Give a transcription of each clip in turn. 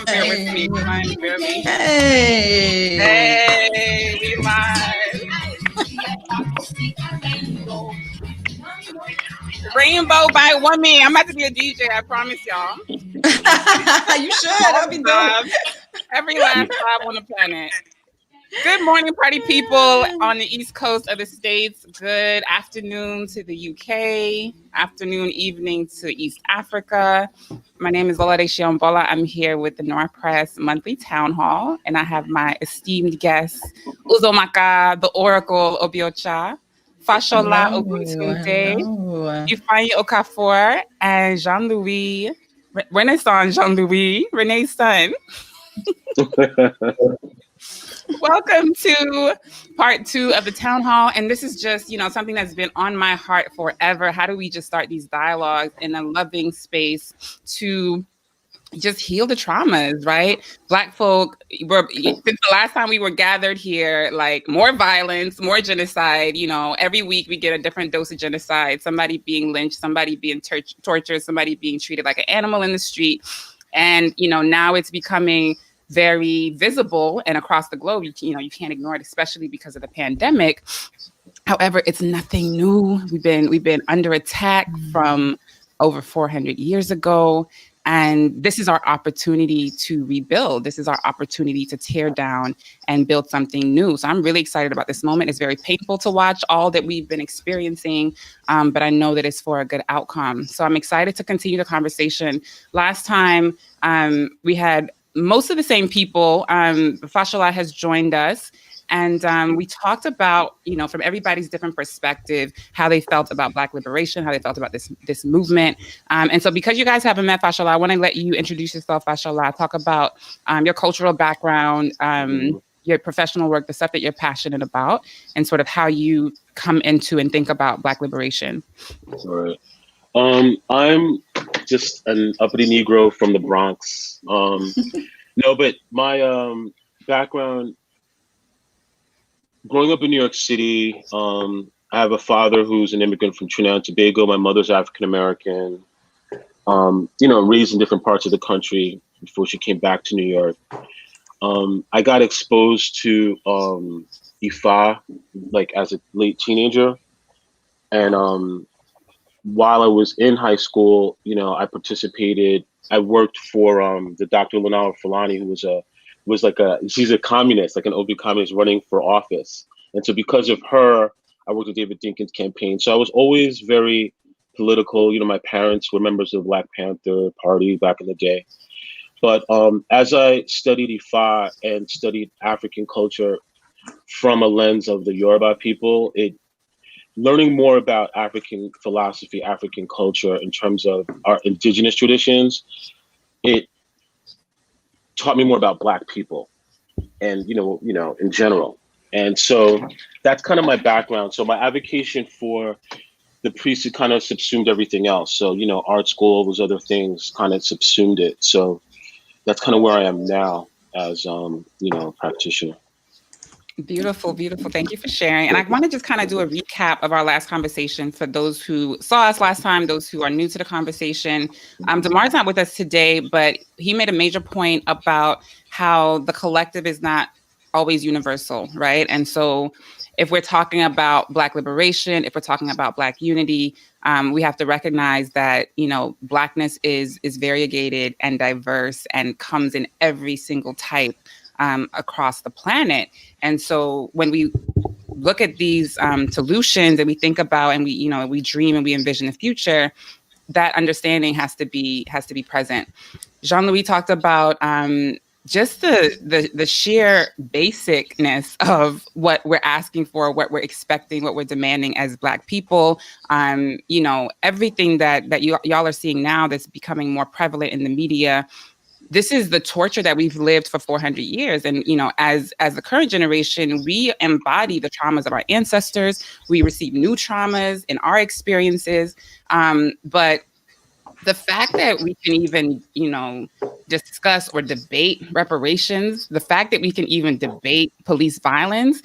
Bear with me. Bear with me. Hey. Hey, we live. Rainbow by Woman. I'm about to be a DJ, I promise y'all. You should. That'll be dope. Every last job on the planet. Good morning, party people on the East Coast of the States. Good afternoon to the UK. Afternoon, evening to East Africa. My name is Lanice Williams. I'm here with the Nora Press Monthly Town Hall, and I have my esteemed guests, Uzomaka, the Oracle Obiocha, Fashola Oguntunde, Ifeanyi Okafor, and Jean-Louis, Reneson Jean-Louis, Rene's son. Welcome to part 2 of the town hall. And this is just, something that's been on my heart forever. How do we just start these dialogues in a loving space to just heal the traumas, right? Black folk, since the last time we were gathered here, like more violence, more genocide, every week we get a different dose of genocide, somebody being lynched, somebody being tortured, somebody being treated like an animal in the street. And, now it's becoming very visible and across the globe. You can't ignore it, especially because of the pandemic. However, it's nothing new. We've been under attack from over 400 years ago. And this is our opportunity to rebuild. This is our opportunity to tear down and build something new. So I'm really excited about this moment. It's very painful to watch all that we've been experiencing, but I know that it's for a good outcome. So I'm excited to continue the conversation. Last time we had most of the same people. Fashola has joined us. And we talked about, from everybody's different perspective, how they felt about Black liberation, how they felt about this movement. And so because you guys haven't met Fashola, I want to let you introduce yourself, Fashola, talk about your cultural background, your professional work, the stuff that you're passionate about, and sort of how you come into and think about Black liberation. All right. I'm just an uppity Negro from the Bronx. No, but my background, growing up in New York City, I have a father who's an immigrant from Trinidad and Tobago. My mother's African American. Raised in different parts of the country before she came back to New York. I got exposed to Ifa like as a late teenager, and while I was in high school, I participated. I worked for the Dr. Lanice Williams, who she's a communist, like an open communist running for office. And so because of her, I worked with David Dinkins' campaign. So I was always very political. My parents were members of the Black Panther Party back in the day. But as I studied Ifa and studied African culture from a lens of the Yoruba people, learning more about African philosophy, African culture in terms of our indigenous traditions, it taught me more about Black people and, in general. And so that's kind of my background. So my advocacy for the priesthood kind of subsumed everything else. So, art school, those other things kind of subsumed it. So that's kind of where I am now as, practitioner. Beautiful, beautiful. Thank you for sharing. And I want to just kind of do a recap of our last conversation for those who saw us last time, those who are new to the conversation. Damar's not with us today, but he made a major point about how the collective is not always universal, right? And so if we're talking about Black liberation, if we're talking about Black unity, we have to recognize that, Blackness is variegated and diverse and comes in every single type across the planet. And so when we look at these solutions and we think about and we dream and we envision the future, that understanding has to be present. Jean-Louis talked about just the sheer basicness of what we're asking for, what we're expecting, what we're demanding as Black people. Everything that y'all are seeing now that's becoming more prevalent in the media. This is the torture that we've lived for 400 years. And, as the current generation, we embody the traumas of our ancestors. We receive new traumas in our experiences. But the fact that we can even, discuss or debate reparations, the fact that we can even debate police violence,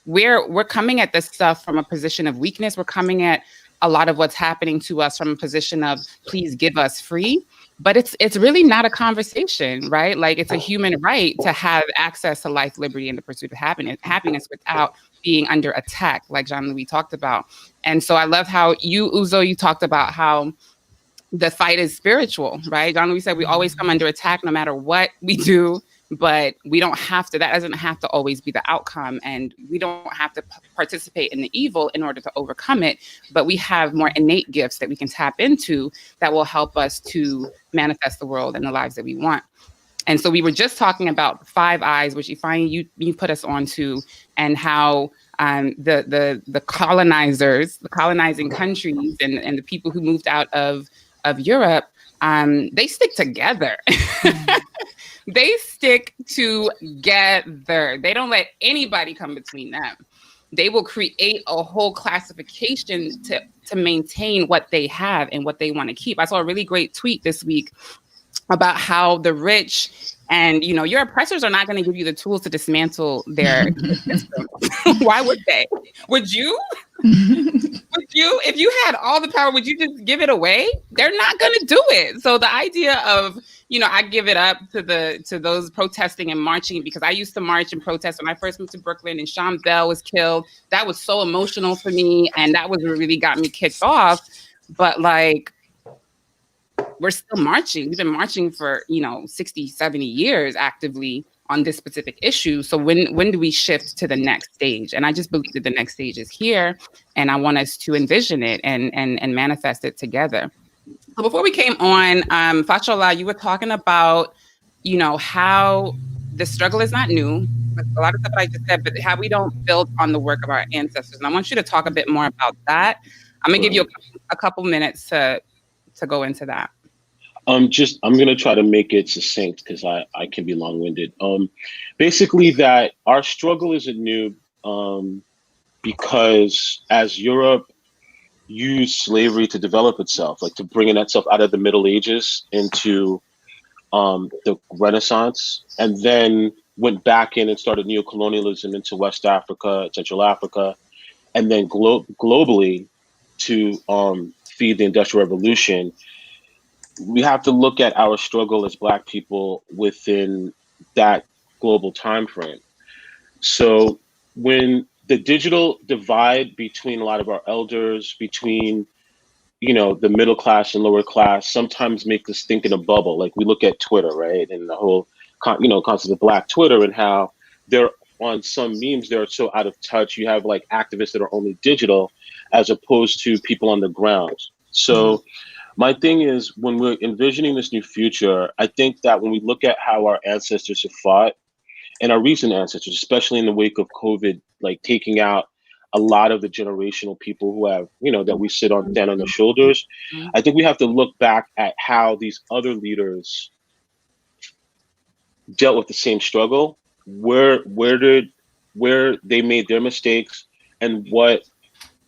we're coming at this stuff from a position of weakness. We're coming at a lot of what's happening to us from a position of please give us free. but it's really not a conversation, right? Like, it's a human right to have access to life, liberty, and the pursuit of happiness without being under attack, like Jean-Louis talked about. And so I love how you, Uzo, you talked about how the fight is spiritual, right? Jean-Louis said we always come under attack no matter what we do, but we don't have to, that doesn't have to always be the outcome. And we don't have to participate in the evil in order to overcome it. But we have more innate gifts that we can tap into that will help us to manifest the world and the lives that we want. And so we were just talking about 5 eyes, which Ifeanyi, you put us onto, and how the colonizers, the colonizing countries, and the people who moved out of Europe, they stick together. They stick together. They don't let anybody come between them. They will create a whole classification to maintain what they have and what they want to keep. I saw a really great tweet this week about how the rich and, your oppressors are not going to give you the tools to dismantle their system. Why would they? Would you? If you had all the power, would you just give it away? They're not going to do it. So the idea of, I give it up to those protesting and marching, because I used to march and protest when I first moved to Brooklyn and Sean Bell was killed. That was so emotional for me. And that was what really got me kicked off. But we're still marching. We've been marching for, 60, 70 years actively on this specific issue. So when do we shift to the next stage? And I just believe that the next stage is here, and I want us to envision it and manifest it together. So before we came on, Fashola, you were talking about, how the struggle is not new. A lot of stuff I just said, but how we don't build on the work of our ancestors. And I want you to talk a bit more about that. I'm gonna give you a couple minutes to go into that. I'm going to try to make it succinct because I can be long-winded. Basically that our struggle isn't new because as Europe used slavery to develop itself, like to bring itself out of the Middle Ages into the Renaissance, and then went back in and started neocolonialism into West Africa, Central Africa, and then globally to feed the Industrial Revolution. We have to look at our struggle as Black people within that global time frame. So when the digital divide between a lot of our elders, between the middle class and lower class, sometimes make us think in a bubble. Like we look at Twitter, right, and the whole concept of Black Twitter, and how they're on some memes they're so out of touch. You have like activists that are only digital, as opposed to people on the ground. So. My thing is, when we're envisioning this new future, I think that when we look at how our ancestors have fought, and our recent ancestors, especially in the wake of COVID, like taking out a lot of the generational people who have, that we stand on their shoulders, I think we have to look back at how these other leaders dealt with the same struggle, where they made their mistakes, and what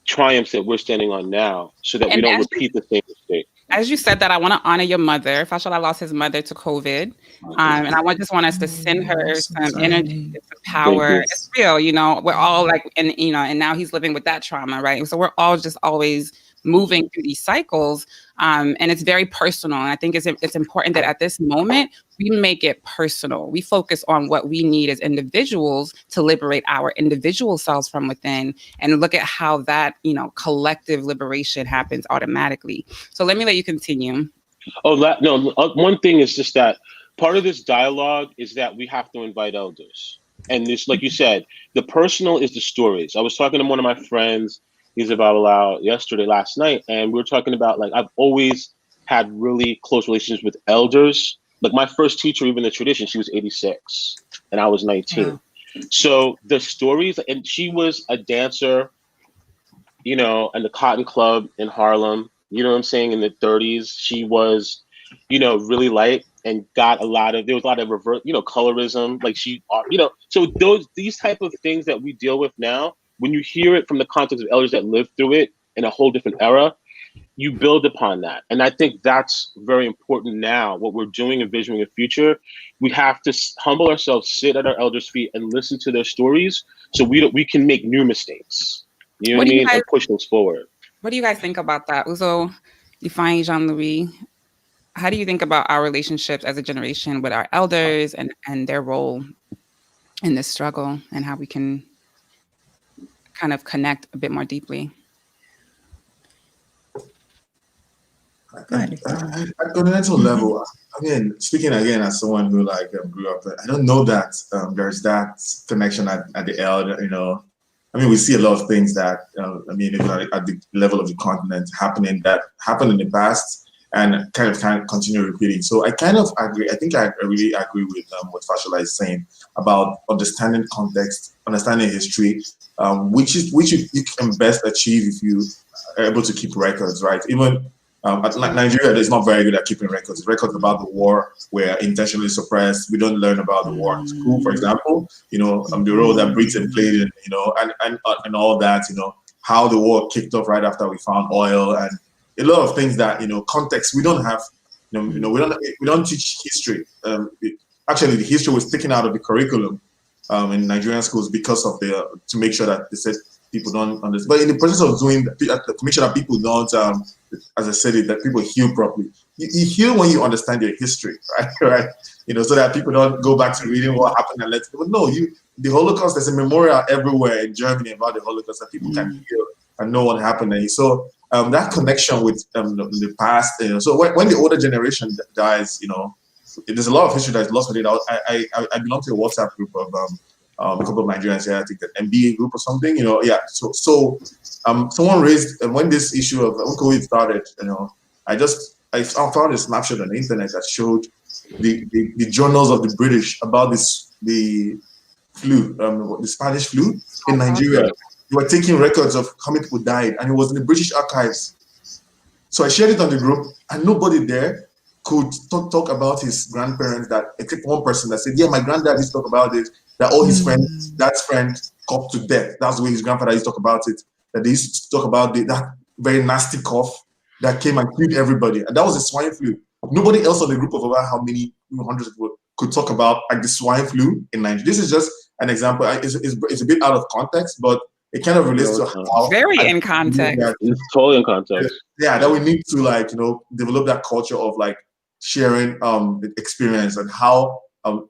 triumphs that we're standing on now, so that we don't repeat the same mistake. As you said that, I want to honor your mother. Fashola lost his mother to COVID. And I just want us to send her some energy, some power. It's real, we're all and now he's living with that trauma, right? So we're all just always moving through these cycles. And it's very personal. And I think it's important that at this moment, we make it personal. We focus on what we need as individuals to liberate our individual selves from within, and look at how that, collective liberation happens automatically. So let me let you continue. One thing is just that part of this dialogue is that we have to invite elders. And this, like you said, the personal is the stories. I was talking to one of my friends, he's about last night, and we were talking about, like, I've always had really close relationships with elders. Like my first teacher, even the tradition, she was 86 and I was 19. Wow. So the stories, and she was a dancer, in the Cotton Club in Harlem, in the 30s. She was, really light and got there was a lot of reverse, colorism, like so these type of things that we deal with now, when you hear it from the context of elders that lived through it in a whole different era, you build upon that. And I think that's very important now. What we're doing, envisioning a future, we have to humble ourselves, sit at our elders' feet and listen to their stories so we can make new mistakes. You know what I mean? And push things forward. What do you guys think about that? Uzo, Ifeanyi, Jean-Louis, how do you think about our relationships as a generation with our elders and their role in this struggle, and how we can kind of connect a bit more deeply? At continental level, again, speaking again as someone who like grew up, I don't know that there's that connection at the elder. You know, I mean, we see a lot of things that I mean, at the level of the continent happening that happened in the past and kind of continue repeating. So I kind of agree. I think I really agree with what Fashola is saying about understanding context, understanding history, which you can best achieve if you are able to keep records, right? Even Nigeria is not very good at keeping records. Records about the war were intentionally suppressed. We don't learn about the war in school, for example. You know, the role that Britain played, in, you know, and all that. You know, how the war kicked off right after we found oil, and a lot of things that, you know, context we don't have. You know, we don't teach history. Actually, the history was taken out of the curriculum in Nigerian schools because of to make sure that they said people don't understand. But in the process of doing that, to make sure that people don't, as I said, that people heal properly. You heal when you understand your history, right? Right? You know, so that people don't go back to reading what happened and let people know. The Holocaust, there's a memorial everywhere in Germany about the Holocaust that people can heal and know what happened. And so that connection with the past. You know, so when the older generation dies, you know, there's a lot of history that's lost with it. I belong to a WhatsApp group of a couple of Nigerians here, I think the MBA group or something, you know, yeah. So someone raised, when this issue of when COVID started, you know, I found a snapshot on the internet that showed the journals of the British about the flu, the Spanish flu in Nigeria. They were taking records of how many people died, and it was in the British archives. So I shared it on the group, and nobody there could talk about his grandparents, that except one person that said, yeah, my granddad used to talk about it, that all his friends, dad's friend coughed to death. That's the way his grandfather used to talk about it, that they used to talk about that very nasty cough that came and killed everybody. And that was the swine flu. Nobody else on the group of about how many hundreds of people could talk about like the swine flu in Nigeria. This is just an example. It's a bit out of context, but it kind of relates to how very in context. It's totally in context. Yeah, that we need to, like, you know, develop that culture of like sharing experience and how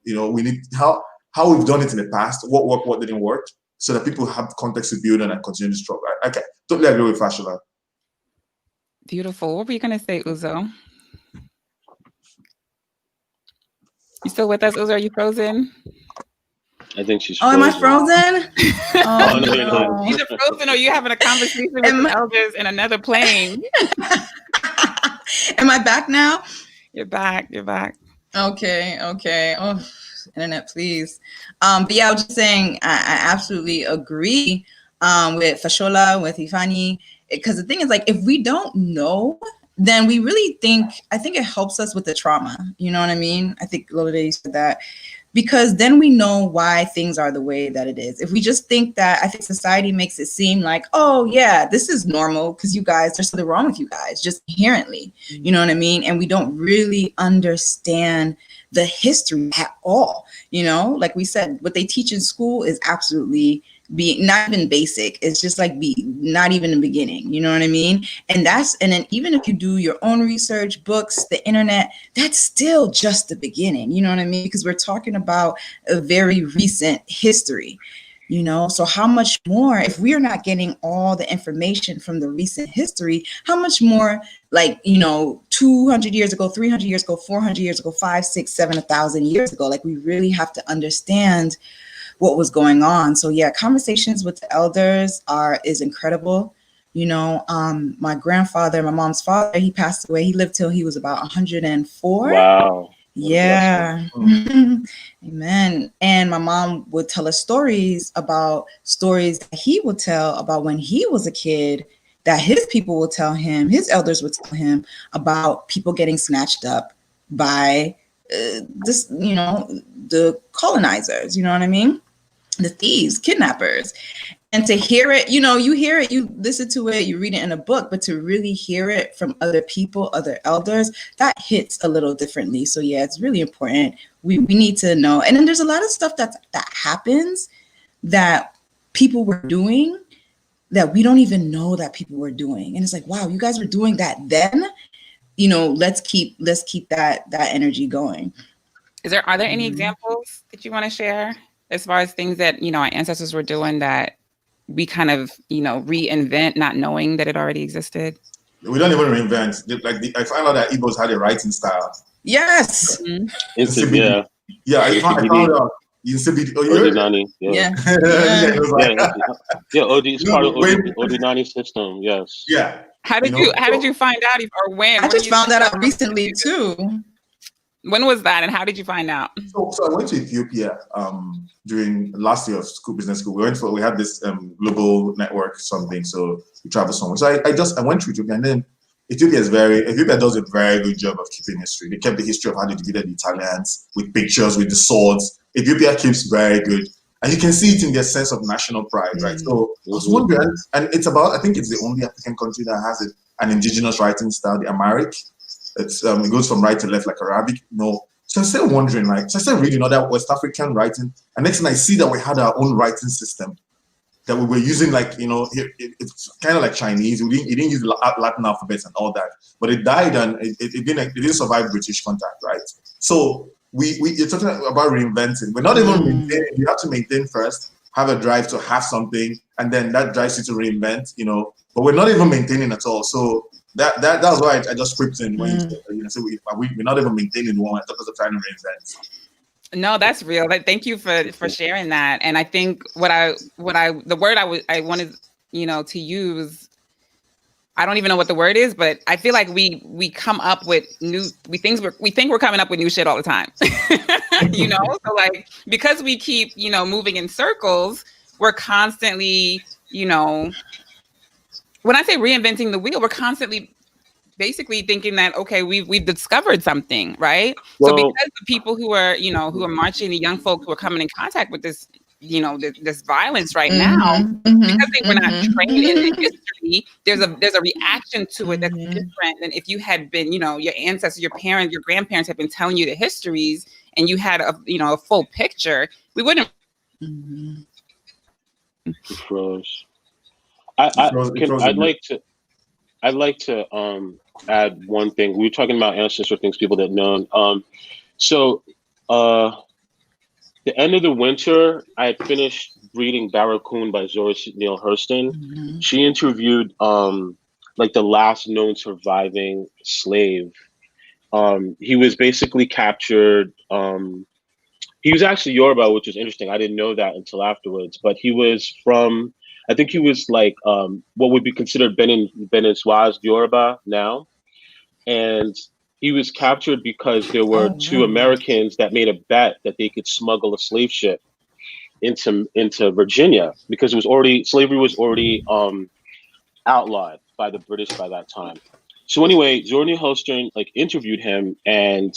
you know, we need how we've done it in the past, what worked, what didn't work, so that people have context to build on and continue to struggle. I totally agree with Fashola. Beautiful. What were you going to say, Uzo? You still with us, Uzo? Are you frozen? I think she's frozen. Oh, am I frozen? Oh, no, you're not. Either frozen or you having a conversation with the elders in another plane. Am I back now? You're back. You're back. Okay. Oh, internet, please. But yeah, I was just saying, I absolutely agree with Fashola, with Ifeanyi, because the thing is, like, if we don't know, then we really I think it helps us with the trauma. You know what I mean? I think Lolade said that. Because then we know why things are the way that it is. If we just think that, I think society makes it seem like, oh yeah, this is normal because you guys, there's something wrong with you guys, just inherently, you know what I mean? And we don't really understand the history at all. You know, like we said, what they teach in school is absolutely not even basic. It's just like not even the beginning, you know what I mean? And then even if you do your own research, books, the internet, that's still just the beginning, you know what I mean? Because we're talking about a very recent history, you know? So how much more, if we are not getting all the information from the recent history, how much more, like, you know, 200 years ago, 300 years ago, 400 years ago, 5, 6, 7, 1,000 years ago, like, we really have to understand what was going on. So yeah, conversations with the elders is incredible. You know, my grandfather, my mom's father, he passed away. He lived till he was about 104. Wow. Yeah. Amen. And my mom would tell us stories that he would tell about when he was a kid, that his people would tell him, his elders would tell him about people getting snatched up by you know, the colonizers, you know what I mean? The thieves, kidnappers. And to hear it, you know, you hear it, you listen to it, you read it in a book, but to really hear it from other people, other elders, that hits a little differently. So yeah, it's really important. We need to know. And then there's a lot of stuff that happens that people were doing that we don't even know that people were doing. And it's like, wow, you guys were doing that then? let's keep that energy going. Are there any examples that you want to share as far as things that, our ancestors were doing that we kind of, reinvent, not knowing that it already existed? We don't even reinvent. I found out that Igbos had a writing style. Yes. Mm-hmm. Yeah, I found out. In CBD. Oh, Odinani. Yeah. OD is part of Odinani system. Yes. Yeah. How did you find out, or when? I just found that out recently too. When was that, and how did you find out? So I went to Ethiopia during last year of business school. We had this global network something, so we traveled somewhere. So I went to Ethiopia, and then Ethiopia does a very good job of keeping history. They kept the history of how they defeated the Italians with pictures, with the swords. Ethiopia keeps very good, and you can see it in their sense of national pride, right? So I was wondering, and I think it's the only African country that has an indigenous writing style, the Amharic. It goes from right to left like Arabic. So I started wondering, I started reading other West African writing, and next thing I see that we had our own writing system that we were using, it's kind of like Chinese. It didn't use Latin alphabets and all that, but it died and it didn't survive British contact, right? So you're talking about reinventing. We're not even maintaining. You have to maintain first, have a drive to have something, and then that drives you to reinvent. But we're not even maintaining at all. So that was why I just scripted in when so we're not even maintaining one because of trying to reinvent. No, that's real. Thank you for sharing that. And I think the word I wanted to use, I don't even know what the word is, but I feel like we come up with we think we're coming up with new shit all the time. So because we keep moving in circles, we're constantly when I say reinventing the wheel, we're constantly basically thinking that, okay, we've discovered something, right? So because the people who are marching, the young folk who are coming in contact with this, this violence right now, because they were not trained in history, there's a reaction to it that's different than if you had been, your ancestors, your parents, your grandparents had been telling you the histories and you had a full picture. We wouldn't. I'd like to add one thing. We were talking about ancestral things people didn't know. The end of the winter, I had finished reading Barracoon by Zora Neale Hurston. She interviewed the last known surviving slave. He was basically captured. He was actually Yoruba, which was interesting. I didn't know that until afterwards, but he was from, I think he was what would be considered Benin-Swaz Yoruba now. And he was captured because there were two Americans that made a bet that they could smuggle a slave ship into Virginia because slavery was already outlawed by the British by that time. So anyway, Zora Neale Hurston interviewed him, and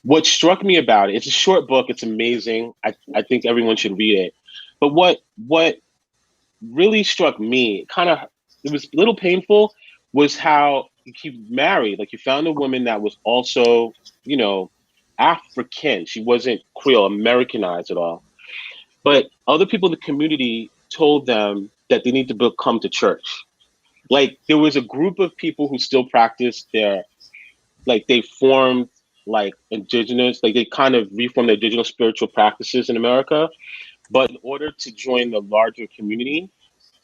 what struck me about it's a short book, it's amazing. I think everyone should read it. But what really struck me, it was a little painful, was how he married. He found a woman that was also, African. She wasn't Creole, Americanized at all. But other people in the community told them that they need to come to church. There was a group of people who still practiced they formed indigenous, they kind of reformed the indigenous spiritual practices in America. But in order to join the larger community,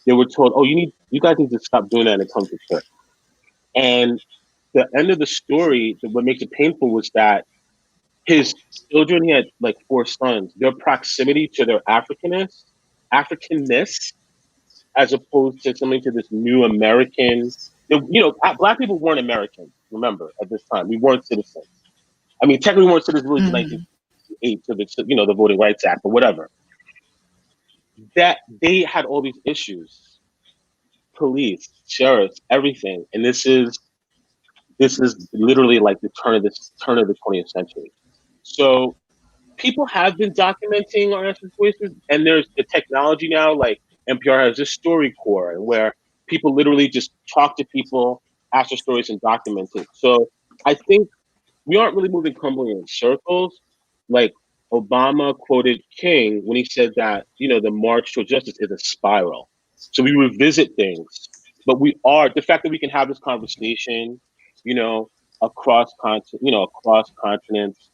they were told, you guys need to stop doing that and come to church. And the end of the story, what makes it painful was that his children, he had 4 sons, their proximity to their Africanness, as opposed to something to this new American, Black people weren't American, remember, at this time. We weren't citizens. I mean, technically we weren't citizens really until 1968 to the Voting Rights Act, but whatever. That they had all these issues, police, sheriffs, everything, and this is literally the turn of the 20th century. So people have been documenting our situations, and there's the technology now. NPR has this story core, where people literally just talk to people, ask their stories, and document it. So I think we aren't really moving humbly in circles. Obama quoted King when he said that, the march toward justice is a spiral. So we revisit things, but the fact that we can have this conversation you know, across continents.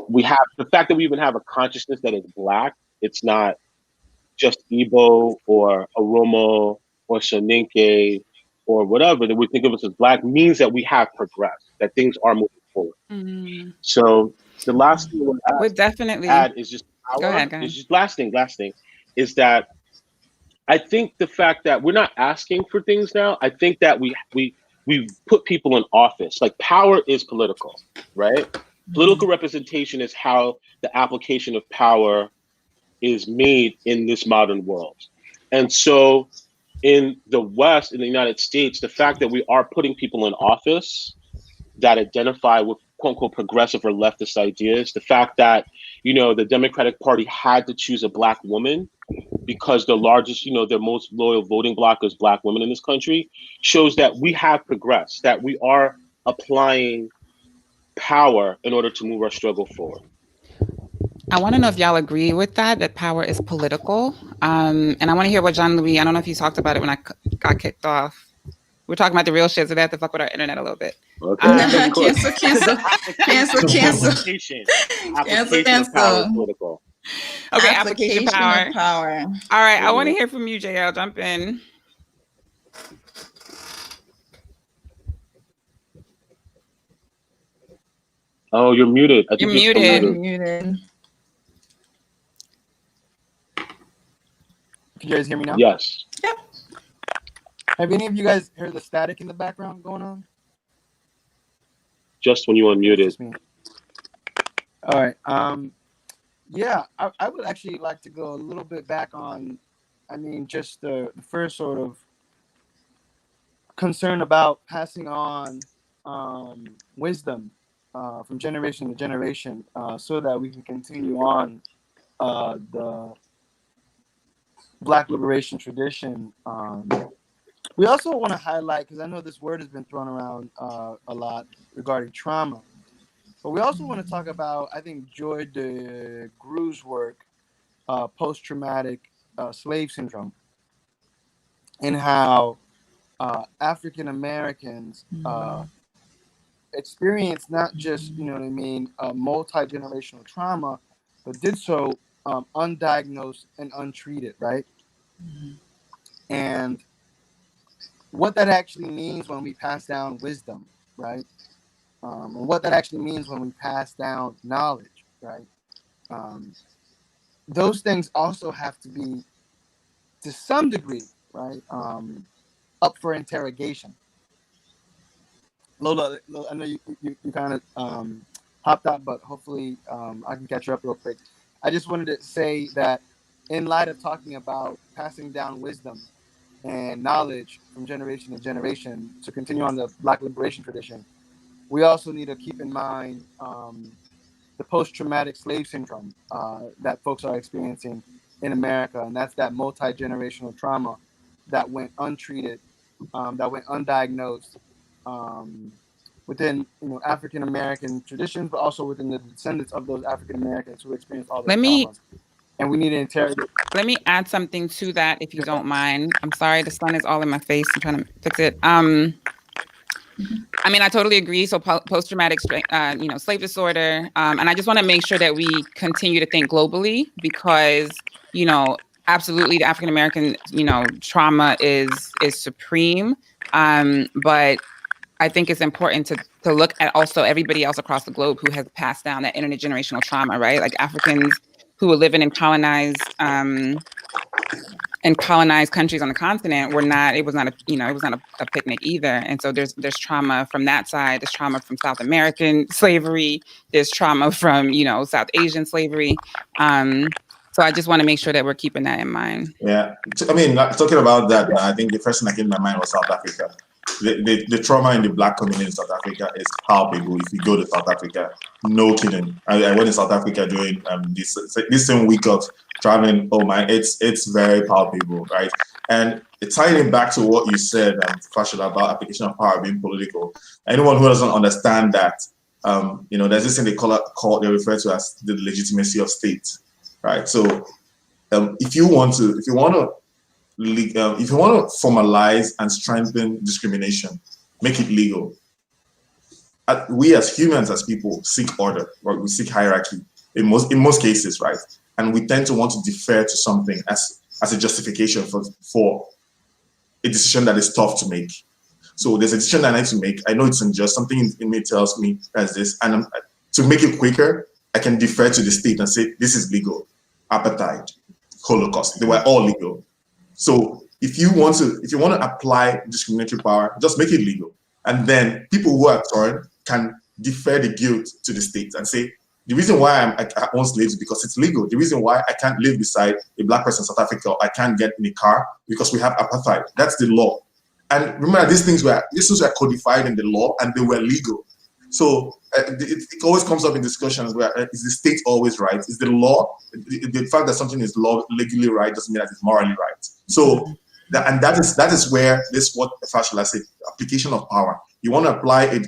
We have the fact that we even have a consciousness that is Black. It's not just Igbo or Oromo or Soninke or whatever that we think of us as Black means that we have progressed, that things are moving forward. So the last thing we're definitely add is just go power. ahead. Is just last thing is that I think the fact that we're not asking for things now. I think that we put people in office. Like power is political, right? Political representation is how the application of power is made in this modern world. And so in the West, in the United States, the fact that we are putting people in office that identify with quote unquote progressive or leftist ideas, the fact that, you know, the Democratic Party had to choose a Black woman because the largest, you know, their most loyal voting bloc is Black women in this country, shows that we have progressed, that we are applying power in order to move our struggle forward. I want to know if y'all agree with that power is political. And I want to hear what Jean-Louis, I don't know if he talked about it when I got kicked off. We're talking about the real shit, so they have to fuck with our internet a little bit. Okay. Cancel. Application of power is political. Okay, application of power. All right, I want to hear from you, JL. Jump in. Oh, you're muted. You're muted. Can you guys hear me now? Yes. Yep. Have any of you guys heard the static in the background going on? Just when you unmuted. All right. Yeah, I would actually like to go a little bit back on, I mean, just the first sort of concern about passing on wisdom from generation to generation so that we can continue on the Black liberation tradition. We also want to highlight, because I know this word has been thrown around a lot regarding trauma, but we also want to talk about, I think, Joy de Gru's work, post-traumatic slave syndrome, and how African Americans experience not just, you know what I mean, multi-generational trauma, but did so undiagnosed and untreated, right? And what that actually means when we pass down wisdom, right? And what that actually means when we pass down knowledge, right? Those things also have to be, to some degree, right, up for interrogation. Lola, I know you kind of hopped out, but hopefully I can catch you up real quick. I just wanted to say that in light of talking about passing down wisdom and knowledge from generation to generation to continue on the Black liberation tradition, we also need to keep in mind the post-traumatic slave syndrome that folks are experiencing in America, and that's that multi-generational trauma that went untreated, that went undiagnosed within, you know, African American traditions, but also within the descendants of those African Americans who experienced all those traumas. And we need to interrogate. Let me add something to that, if you don't mind. I'm sorry, the sun is all in my face. I'm trying to fix it. I mean, I totally agree. So post-traumatic, slave disorder. And I just want to make sure that we continue to think globally because, you know, absolutely the African-American, you know, trauma is supreme. But I think it's important to look at also everybody else across the globe who has passed down that intergenerational trauma, right? Like Africans who were living in colonized countries on the continent it was not a picnic either. And so there's trauma from that side. There's trauma from South American slavery. There's trauma from, you know, South Asian slavery. So I just want to make sure that we're keeping that in mind. Yeah, I mean, talking about that, I think the first thing that came to my mind was South Africa. The trauma in the Black community in South Africa is palpable. If you go to South Africa, no kidding. I went to South Africa during this same week of traveling. Oh my, it's very palpable, right? And tying it back to what you said, Fashion, about application of power being political. Anyone who doesn't understand that, you know, there's this thing they refer to as the legitimacy of state, right? So, if you want to formalize and strengthen discrimination, make it legal. we as humans, as people, seek order, right? We seek hierarchy in most cases, right? And we tend to want to defer to something as a justification for a decision that is tough to make. So there's a decision that I need to make. I know it's unjust. Something in me tells me as this, and to make it quicker, I can defer to the state and say this is legal. Apartheid, Holocaust, they were all legal. So if you want to apply discriminatory power, just make it legal, and then people who are torn can defer the guilt to the state and say the reason why I own slaves is because it's legal. The reason why I can't live beside a black person in South Africa, or I can't get in a car because we have apartheid. That's the law. And remember, these things were codified in the law and they were legal. So it always comes up in discussions where is the state always right? Is the law, the fact that something is legally right doesn't mean that it's morally right. So that is where what Fashola said, application of power. You want to apply a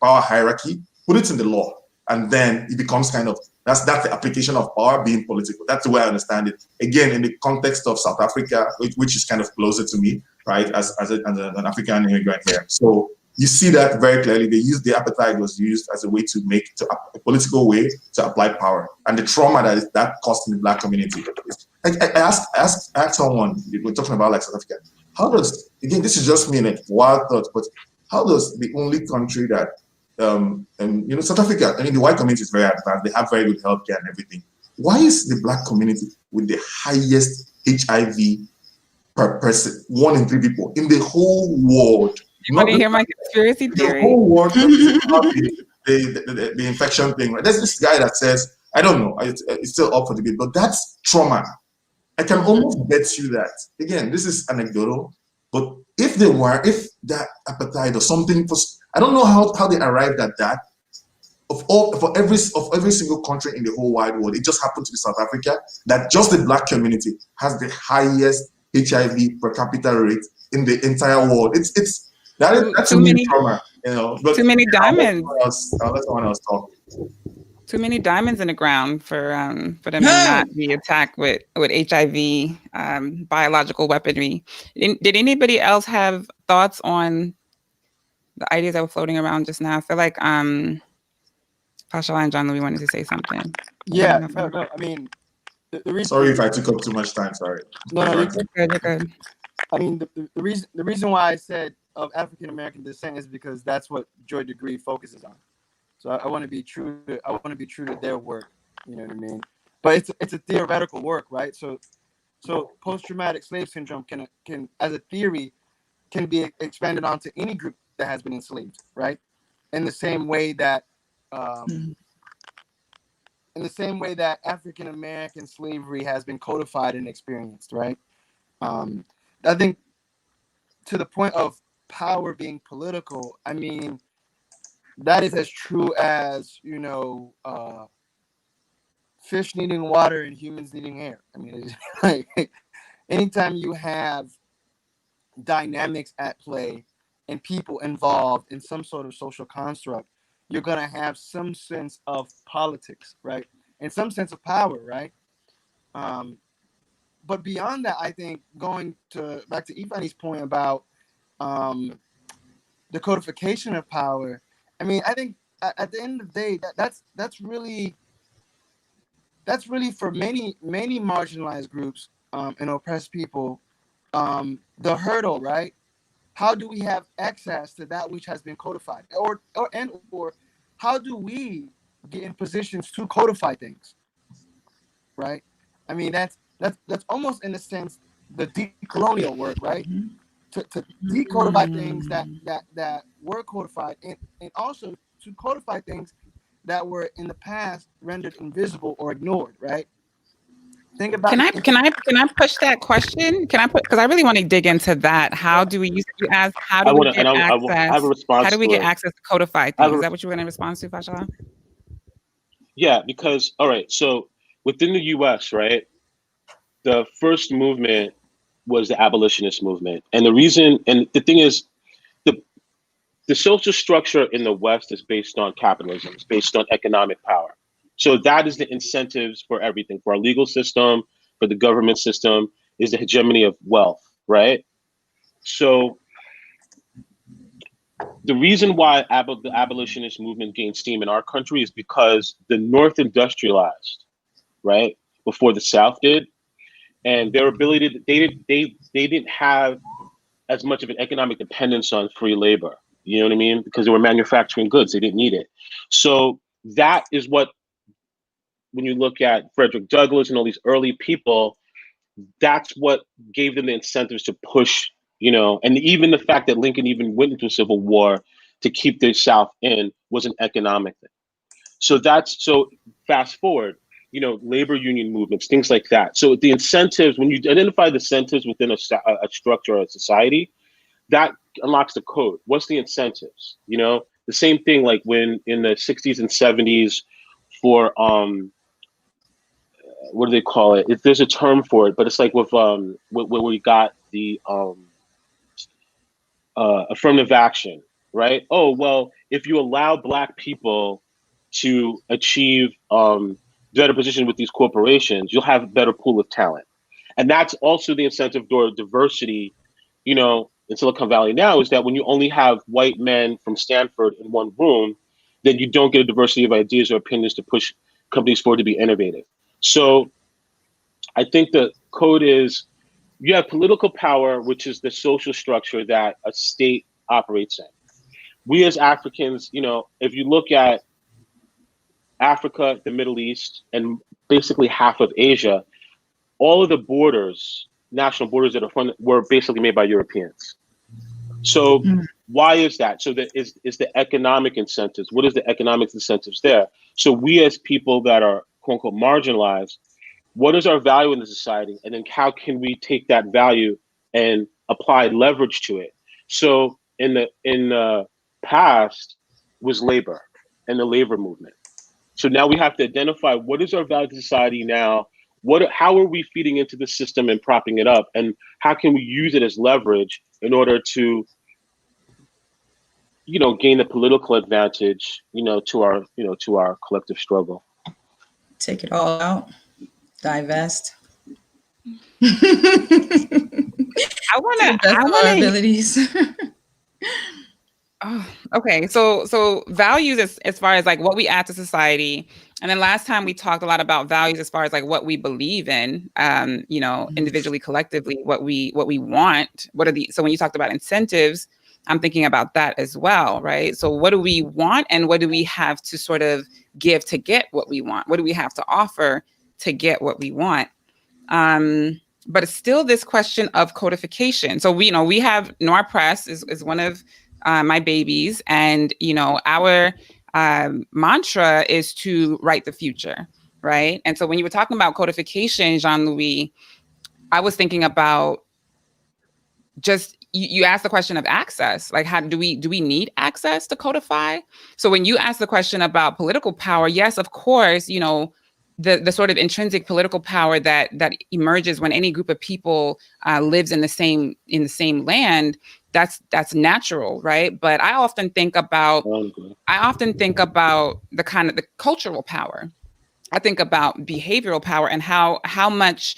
power hierarchy, put it in the law, and then it becomes kind of, that's the application of power being political. That's the way I understand it. Again, in the context of South Africa, which is kind of closer to me, right, as an African immigrant here. So you see that very clearly. The apartheid was used as a way to make a political way to apply power, and the trauma that caused in the black community. I asked someone, we're talking about like South Africa. How does, again, this is just me, like wild thoughts, but how does the only country that South Africa, I mean, the white community is very advanced. They have very good healthcare and everything. Why is the black community with the highest HIV per person, 1 in 3 people in the whole world? You want to hear my conspiracy theory? The whole world, the infection thing. Right? There's this guy that says, I don't know, it's still up for debate, but that's trauma. I can almost bet you that. Again, this is anecdotal, but if that apartheid or something, I don't know how they arrived at that. For every single country in the whole wide world, it just happened to be South Africa that just the black community has the highest HIV per capita rate in the entire world. That's too many trauma, But too many diamonds. I'll let someone else talk. Too many diamonds in the ground for them to not be attacked with HIV, biological weaponry. Did anybody else have thoughts on the ideas that were floating around just now? I feel like Fashola and John Louis wanted to say something. Yeah, no, I mean, the reason. Sorry if I took up too much time. Sorry. No, you're good. I mean, the reason why I said of African American descent is because that's what Joy Degree focuses on. So I want to be true to their work. You know what I mean? But it's a theoretical work, right? So post-traumatic slave syndrome can as a theory can be expanded onto any group that has been enslaved, right? In the same way that African American slavery has been codified and experienced, right? I think to the point of power being political, I mean, that is as true as, fish needing water and humans needing air. I mean, it's like anytime you have dynamics at play and people involved in some sort of social construct, you're going to have some sense of politics, right? And some sense of power, right? But beyond that, I think going back to Ifeanyi's point about the codification of power, I mean, I think at the end of the day, that's really for many marginalized groups and oppressed people, the hurdle, right? How do we have access to that which has been codified, or how do we get in positions to codify things, right? I mean, that's almost in a sense the decolonial work, right? To decodify things that were codified, and also to codify things that were in the past rendered invisible or ignored, right? Think about. Can I push that question? Because I really want to dig into that. How do we get access? I have a response. How do we get access to codify things? Is that what you were going to respond to, Fashola? Yeah, because all right, so within the U.S., right, the first movement was the abolitionist movement, and the thing is, the social structure in the West is based on capitalism. It's based on economic power. So that is the incentives for everything, for our legal system, for the government system, is the hegemony of wealth, right? So the reason why the abolitionist movement gained steam in our country is because the North industrialized, right, before the South did, and their ability to, they didn't have as much of an economic dependence on free labor. You know what I mean? Because they were manufacturing goods, they didn't need it. So that is what, when you look at Frederick Douglass and all these early people, that's what gave them the incentives to push, you know, and even the fact that Lincoln even went into a civil war to keep the South in was an economic thing. So fast forward, you know, labor union movements, things like that. So the incentives, when you identify the incentives within a structure or a society, that unlocks the code. What's the incentives? You know, the same thing like when in the 60s and 70s for what do they call it? There's a term for it, but it's like with when we got the affirmative action, right? Oh, well, if you allow Black people to achieve better position with these corporations, you'll have a better pool of talent. And that's also the incentive for diversity, you know, in Silicon Valley now, is that when you only have white men from Stanford in one room, then you don't get a diversity of ideas or opinions to push companies forward to be innovative. So I think the code is, you have political power, which is the social structure that a state operates in. We as Africans, you know, if you look at Africa, the Middle East, and basically half of Asia, all of the borders, national borders that are were basically made by Europeans. So why is that? So that is the economic incentives. What is the economic incentives there? So we as people that are quote unquote marginalized, what is our value in the society? And then how can we take that value and apply leverage to it? So in the past was labor and the labor movement. So now we have to identify what is our value to society now? How are we feeding into the system and propping it up? And how can we use it as leverage in order to, you know, gain the political advantage, you know, to our collective struggle? Take it all out. Divest. I want our abilities. Oh, okay. So values as far as like what we add to society. And then last time we talked a lot about values as far as like what we believe in, you know, individually, collectively, what we want. So when you talked about incentives, I'm thinking about that as well, right? So what do we want and what do we have to sort of give to get what we want? What do we have to offer to get what we want? But it's still this question of codification. So we have Noir Press is one of my babies, and you know our mantra is to write the future, right? And so when you were talking about codification, Jean-Louis, I was thinking about just you asked the question of access, like how do we need access to codify? So when you ask the question about political power, yes, of course, you know, the sort of intrinsic political power that emerges when any group of people lives in the same land, that's natural, right? But I often think about the kind of the cultural power. I think about behavioral power and how much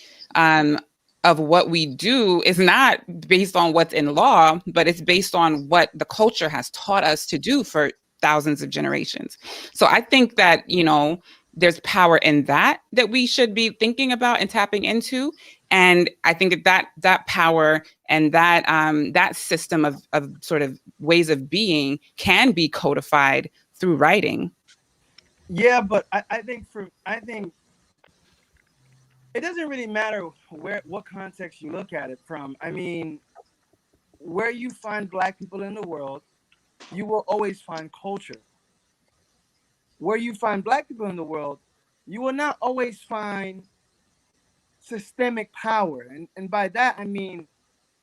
of what we do is not based on what's in law, but it's based on what the culture has taught us to do for thousands of generations. So I think that, you know, there's power in that we should be thinking about and tapping into. And I think that power and that system of sort of ways of being can be codified through writing. Yeah, but I think it doesn't really matter what context you look at it from. I mean, where you find Black people in the world, you will always find culture. Where you find Black people in the world, you will not always find systemic power. And by that I mean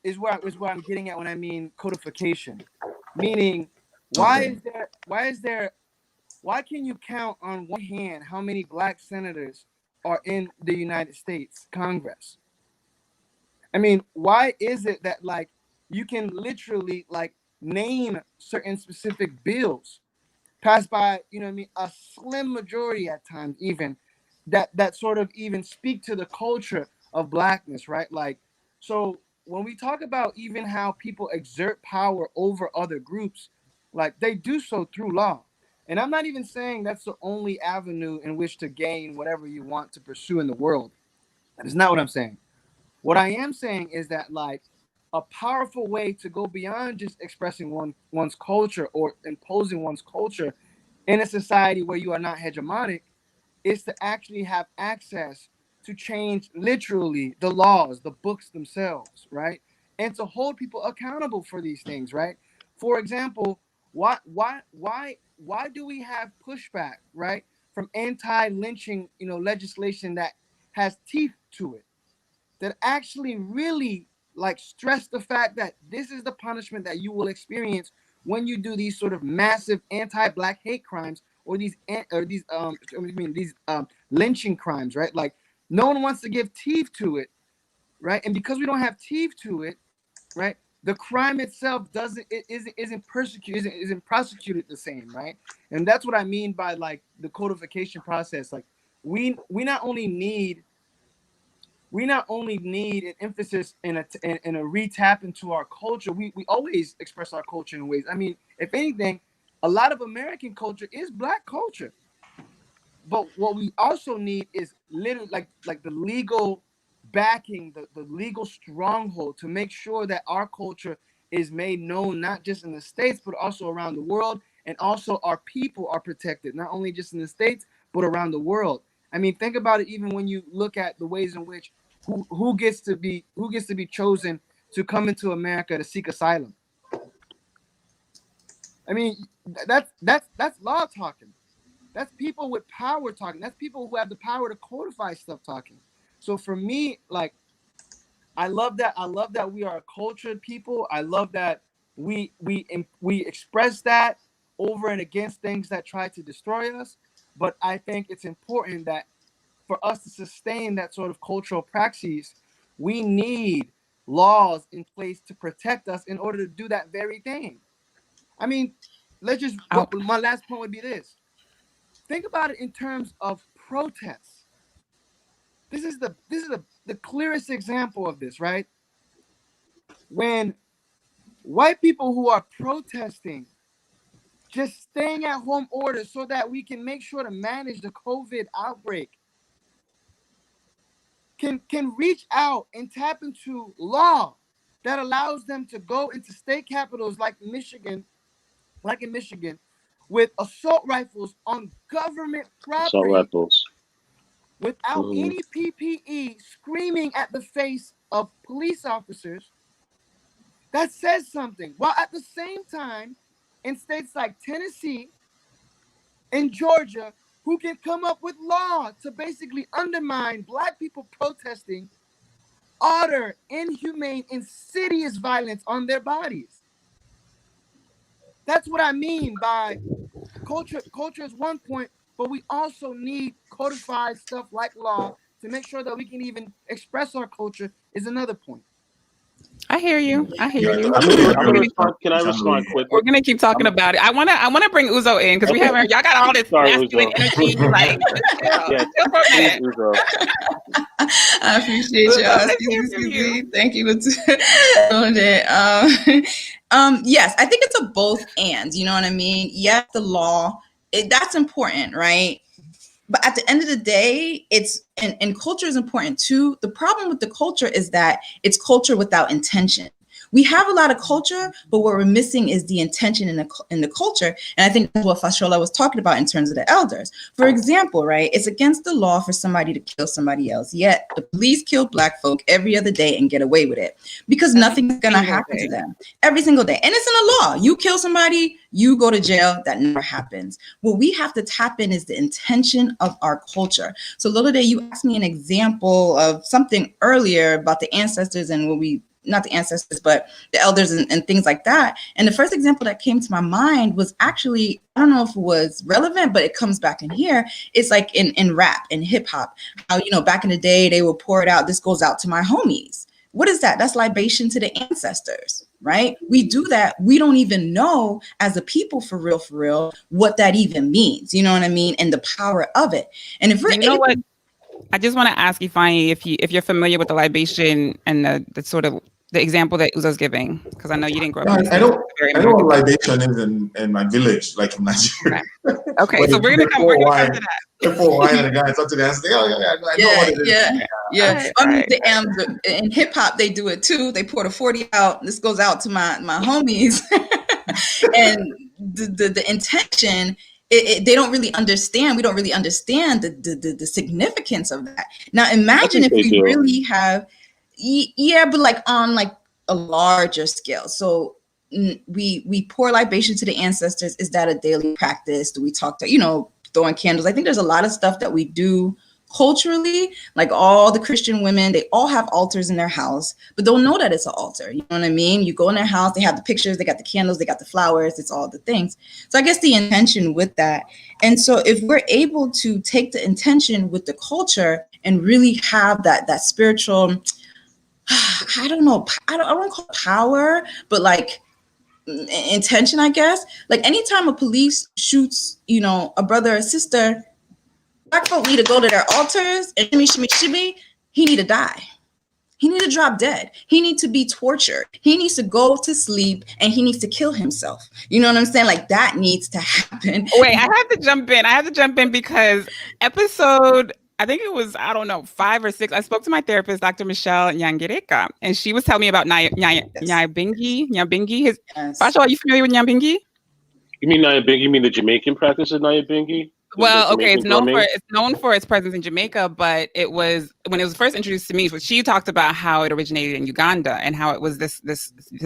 is where I'm getting at when I mean codification. Meaning, why can you count on one hand how many Black senators are in the United States Congress? I mean, why is it that like you can literally like name certain specific bills passed by, you know what I mean, a slim majority at times even that sort of even speak to the culture of Blackness, right? Like, so when we talk about even how people exert power over other groups, Like they do so through law. And I'm not even saying that's the only avenue in which to gain whatever you want to pursue in the world. That is not what I'm saying. What I am saying is that like a powerful way to go beyond just expressing one's culture or imposing one's culture in a society where you are not hegemonic is to actually have access to change literally the laws, the books themselves, right? And to hold people accountable for these things, right? For example, why do we have pushback, right, from anti-lynching, legislation that has teeth to it, that actually really like stress the fact that this is the punishment that you will experience when you do these sort of massive anti-black hate crimes or these lynching crimes, right? Like no one wants to give teeth to it, right? And because we don't have teeth to it, right, the crime itself isn't prosecuted the same, right? And that's what I mean by like the codification process. Like we not only need an emphasis and a retap into our culture. We always express our culture in ways. I mean, if anything, a lot of American culture is Black culture. But what we also need is literally like the legal backing, the legal stronghold to make sure that our culture is made known not just in the States but also around the world, and also our people are protected not only just in the States but around the world. I mean, think about it. Even when you look at the ways in which who gets to be chosen to come into America to seek asylum. I mean, that's law talking. That's people with power talking. That's people who have the power to codify stuff talking. So for me, like, I love that. I love that we are a cultured people. I love that we express that over and against things that try to destroy us. But I think it's important that for us to sustain that sort of cultural praxis, we need laws in place to protect us in order to do that very thing. I mean, my last point would be this. Think about it in terms of protests. This is the clearest example of this, right? When white people who are protesting just staying at home orders so that we can make sure to manage the COVID outbreak can reach out and tap into law that allows them to go into state capitals like in Michigan, with assault rifles on government property. Assault rifles. Without any PPE, screaming at the face of police officers. That says something. While at the same time, in states like Tennessee and Georgia, who can come up with law to basically undermine Black people protesting utter, inhumane, insidious violence on their bodies. That's what I mean by culture. Culture is one point, but we also need codified stuff like law to make sure that we can even express our culture is another point. I hear you. Can I respond quickly? We're gonna keep talking about it. I wanna bring Uzo in because we haven't. Y'all got all this masculine energy. Like, chill for a minute. I appreciate y'all. Excuse me. Thank you. Yes, I think it's a both and. You know what I mean? Yes, the law that's important, right? But at the end of the day, it's and culture is important too. The problem with the culture is that it's culture without intention. We have a lot of culture, but what we're missing is the intention in the culture. And I think that's what Fashola was talking about in terms of the elders. For example, right, it's against the law for somebody to kill somebody else. Yet the police kill Black folk every other day and get away with it because nothing's going to happen to them every single day. And it's in the law. You kill somebody, you go to jail. That never happens. What we have to tap in is the intention of our culture. So Lolade, you asked me an example of something earlier about the ancestors and what we not the ancestors, but the elders and things like that. And the first example that came to my mind was actually, I don't know if it was relevant, but it comes back in here. It's like in rap and hip hop, how, back in the day, they would pour it out. This goes out to my homies. What is that? That's libation to the ancestors, right? We do that. We don't even know as a people for real, what that even means. You know what I mean? And the power of it. And if we're what? I just want to ask Ifeanyi if you're familiar with the libation and the sort of the example that Uzo's giving? Because I know you didn't grow up in I know what libation is in my village, like in Nigeria. Okay, so we're gonna come to that. They pour wine and the guy talk to the and say, "Oh yeah, I know what it is." Yeah. I mean, in hip hop they do it too. They pour the 40 out. This goes out to my homies, and the intention. They don't really understand. We don't really understand the significance of that. Now, imagine if we really have, but like on like a larger scale. So we pour libation to the ancestors. Is that a daily practice? Do we talk to throwing candles? I think there's a lot of stuff that we do culturally, like all the Christian women, they all have altars in their house, but don't know that it's an altar. You know what I mean? You go in their house, they have the pictures, they got the candles, they got the flowers, it's all the things. So I guess the intention with that. And so if we're able to take the intention with the culture and really have that spiritual, I don't know, I don't want to call it power, but like intention, I guess. Like anytime a police shoots, a brother or sister, Black folk need to go to their altars and shimmy. He need to die. He need to drop dead. He need to be tortured. He needs to go to sleep and he needs to kill himself. You know what I'm saying? Like that needs to happen. Wait, I have to jump in because episode, I think it was, 5 or 6. I spoke to my therapist, Dr. Michelle Nyangereka, and she was telling me about Nyabingi. Yes. Fasho, are you familiar with Nyabingi? You mean Nyabingi? You mean the Jamaican practice of Nyabingi? Well, okay, it's known for its presence in Jamaica, but it was when it was first introduced to me. She talked about how it originated in Uganda and how it was this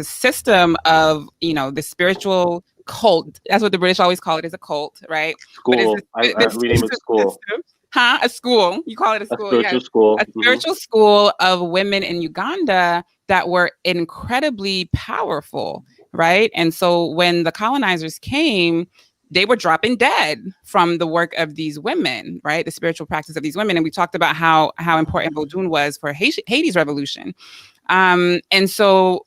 system of the spiritual cult. That's what the British always call it, is a cult, right? School. I rename it school. A school. You call it a school. A spiritual school. A spiritual school of women in Uganda that were incredibly powerful, right? And so when the colonizers came, they were dropping dead from the work of these women, right? The spiritual practice of these women. And we talked about how important Vodun was for Haiti's revolution. And so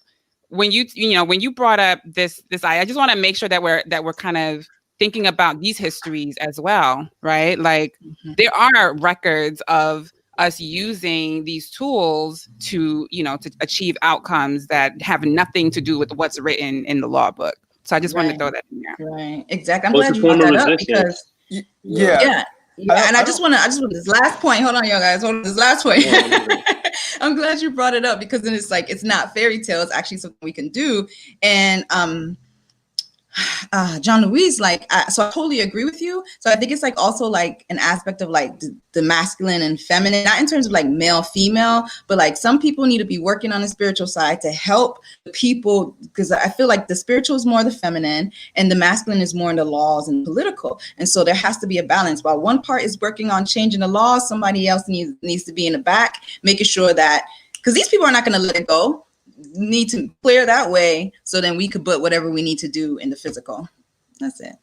when you brought up this, I just want to make sure that we're kind of thinking about these histories as well, right? Like there are records of us using these tools to achieve outcomes that have nothing to do with what's written in the law book. So I just wanted to throw that in there. Right. Exactly. I'm glad you brought that up because yeah. And I just want this last point. Hold on, y'all guys. Hold on, this last point. I'm glad you brought it up because then it's like, it's not fairy tale. It's actually something we can do. And John Louise, so I totally agree with you. So I think it's like also like an aspect of like the masculine and feminine, not in terms of like male, female, but like some people need to be working on the spiritual side to help people, because I feel like the spiritual is more the feminine and the masculine is more in the laws and political. And so there has to be a balance. While one part is working on changing the laws, somebody else needs to be in the back, making sure that, because these people are not going to let it go. Need to clear that way so then we could put whatever we need to do in the physical. That's it.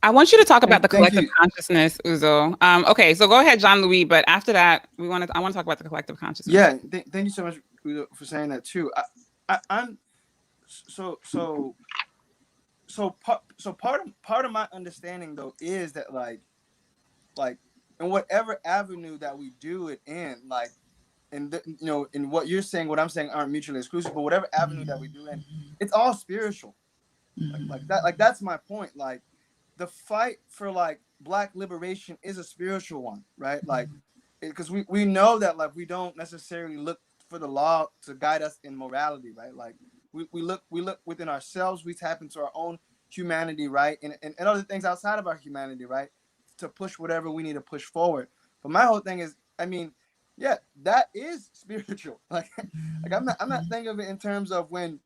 I want you to talk about the collective consciousness, Uzo. Okay, so go ahead, John Louis. But after that, I want to talk about the collective consciousness. Yeah, thank you so much, Uzo, for saying that too. I'm part of my understanding though is that like in whatever avenue that we do it in, like. And in what you're saying, what I'm saying aren't mutually exclusive, but whatever avenue that we do in, it's all spiritual. Like that, like that's my point. Like the fight for like Black liberation is a spiritual one, right? Like because we know that like we don't necessarily look for the law to guide us in morality, right? Like we look within ourselves, we tap into our own humanity, right? And other things outside of our humanity, right? To push whatever we need to push forward. But my whole thing is, I mean, yeah, that is spiritual. Like I'm not thinking of it in terms of when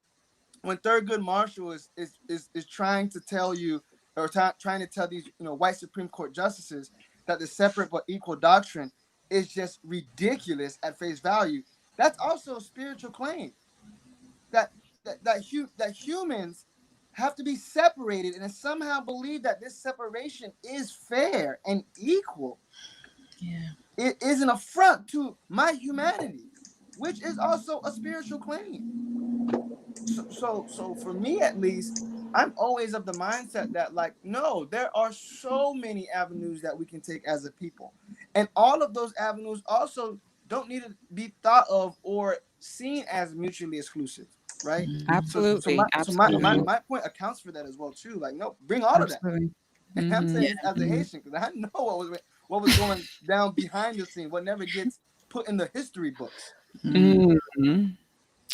Thurgood Marshall is trying to tell you or trying to tell these white Supreme Court justices that the separate but equal doctrine is just ridiculous at face value. That's also a spiritual claim that humans have to be separated and somehow believe that this separation is fair and equal. Yeah. It is an affront to my humanity, which is also a spiritual claim. So for me, at least, I'm always of the mindset that like, no, there are so many avenues that we can take as a people. And all of those avenues also don't need to be thought of or seen as mutually exclusive, right? Absolutely. So Absolutely. my point accounts for that as well too. Like, no, bring all of that. Absolutely. And I'm saying Mm-hmm. as a Haitian, because I know what was going down behind the scene, what never gets put in the history books. Mm-hmm.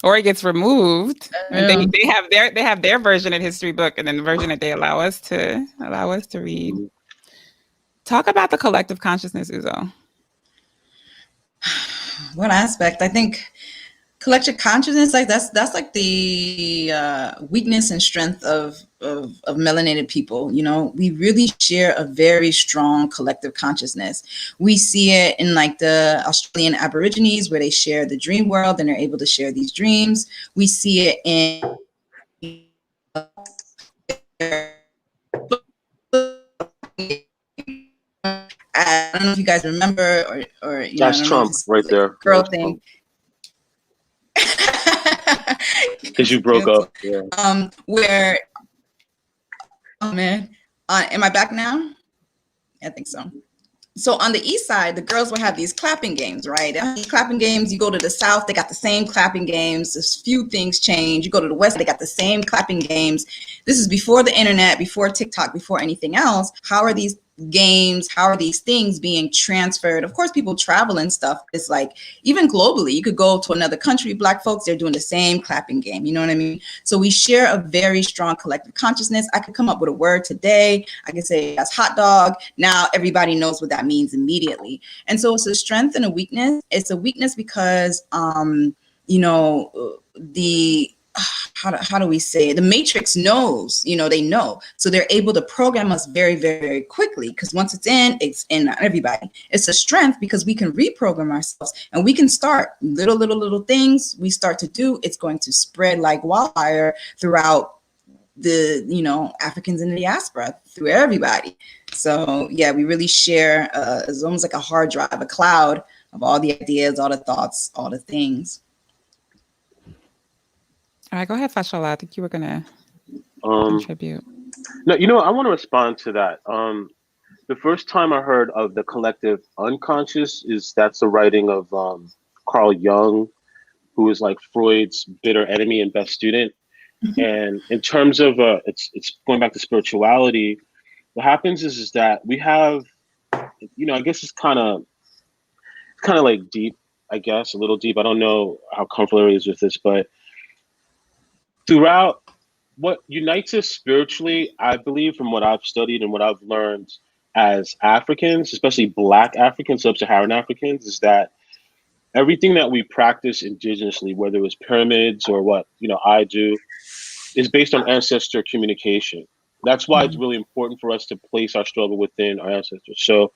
Or it gets removed, and they have their version of history book, and then the version that they allow us to read. Talk about the collective consciousness, Uzo. What aspect? I think collective consciousness, like that's like the weakness and strength of melanated people. You know, we really share a very strong collective consciousness. We see it in like the Australian Aborigines, where they share the dream world and they're able to share these dreams. We see it in I don't know if you guys remember, or you know, I That's don't know if Trump it's right like there. a girl thing. Because you broke up. Yeah. Where, oh man, am I back now? I think so. So on the east side, the girls will have these clapping games, right? These clapping games, you go to the south, they got the same clapping games. There's few things change. You go to the west, they got the same clapping games. This is before the internet, before TikTok, before anything else. How are these games, how are these things being transferred? Of course, people travel and stuff. It's like, even globally, you could go to another country, Black folks, they're doing the same clapping game. You know what I mean? So we share a very strong collective consciousness. I could come up with a word today. I could say that's hot dog. Now everybody knows what that means immediately. And so it's a strength and a weakness. It's a weakness because, you know, how do we say it? The matrix knows, you know, they know. So they're able to program us very, very, very quickly, because once it's in everybody. It's a strength because we can reprogram ourselves, and we can start little things we start to do. It's going to spread like wildfire throughout the, you know, Africans in the diaspora, through everybody. So yeah, we really share, it's almost like a hard drive, a cloud of all the ideas, all the thoughts, all the things. All right, go ahead, Fashola. I think you were gonna contribute. No, you know, I want to respond to that. The first time I heard of the collective unconscious that's the writing of Carl Jung, who is like Freud's bitter enemy and best student. And in terms of it's going back to spirituality, what happens is that we have, you know, I guess it's kind of like deep, I guess, a little deep. I don't know how comfortable it is with this, but throughout what unites us spiritually, I believe, from what I've studied and what I've learned as Africans, especially Black Africans, Sub-Saharan Africans, is that everything that we practice indigenously, whether it was pyramids or what, you know, I do, is based on ancestor communication. That's why it's really important for us to place our struggle within our ancestors. So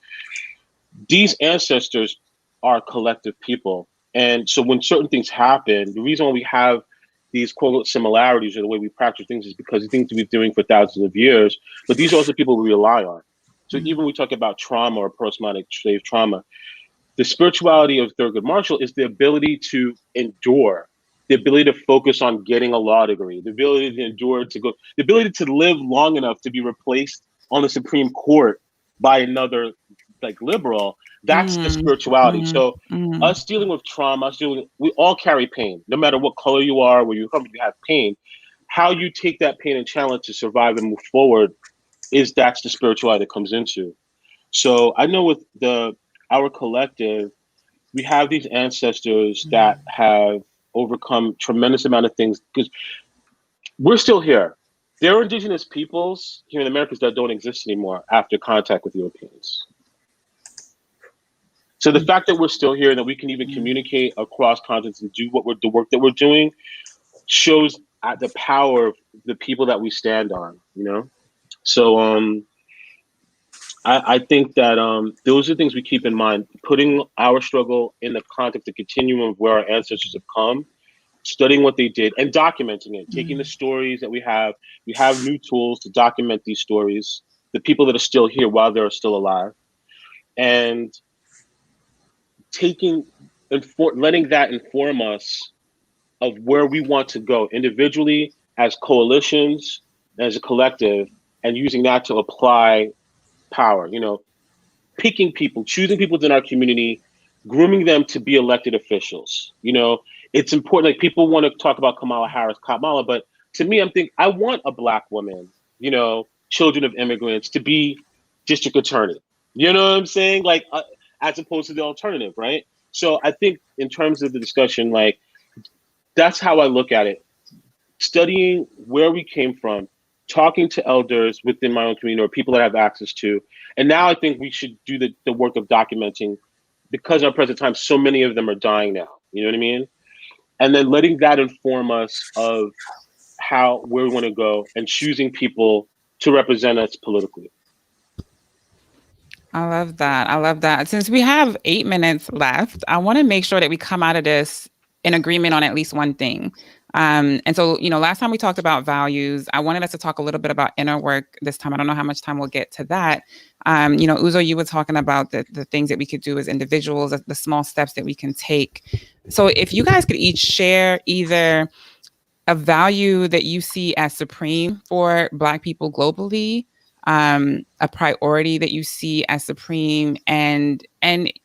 these ancestors are collective people. And so when certain things happen, the reason why we have these quote similarities or the way we practice things is because things we've been doing for thousands of years, but these are also people we rely on. So even when we talk about trauma or post-traumatic slave trauma, the spirituality of Thurgood Marshall is the ability to endure, the ability to focus on getting a law degree, the ability to endure the ability to live long enough to be replaced on the Supreme Court by another like liberal. That's the spirituality. So us dealing with trauma, we all carry pain, no matter what color you are, where you come, you have pain. How you take that pain and challenge to survive and move forward that's the spirituality that comes into. So I know with our collective, we have these ancestors that have overcome tremendous amount of things, because we're still here. There are indigenous peoples here in the Americas that don't exist anymore after contact with Europeans. So the fact that we're still here and that we can even communicate across continents and do the work that we're doing shows the power of the people that we stand on, you know? So I think that those are things we keep in mind, putting our struggle in the context, the continuum of where our ancestors have come, studying what they did and documenting it, taking the stories that we have new tools to document these stories, the people that are still here while they're still alive, and letting that inform us of where we want to go individually, as coalitions, as a collective, and using that to apply power, you know, picking people, choosing people within our community, grooming them to be elected officials. You know, it's important. Like people want to talk about Kamala, but to me, I'm thinking I want a Black woman, you know, children of immigrants, to be district attorney. You know what I'm saying? Like as opposed to the alternative, right? So I think in terms of the discussion, like that's how I look at it. Studying where we came from, talking to elders within my own community or people that I have access to. And now I think we should do the work of documenting, because in our present time, so many of them are dying now. You know what I mean? And then letting that inform us of where we want to go and choosing people to represent us politically. I love that. I love that. Since we have 8 minutes left, I want to make sure that we come out of this in agreement on at least one thing. And so, you know, last time we talked about values, I wanted us to talk a little bit about inner work this time. I don't know how much time we'll get to that. You know, Uzo, you were talking about the things that we could do as individuals, the small steps that we can take. So if you guys could each share either a value that you see as supreme for Black people globally, a priority that you see as supreme, and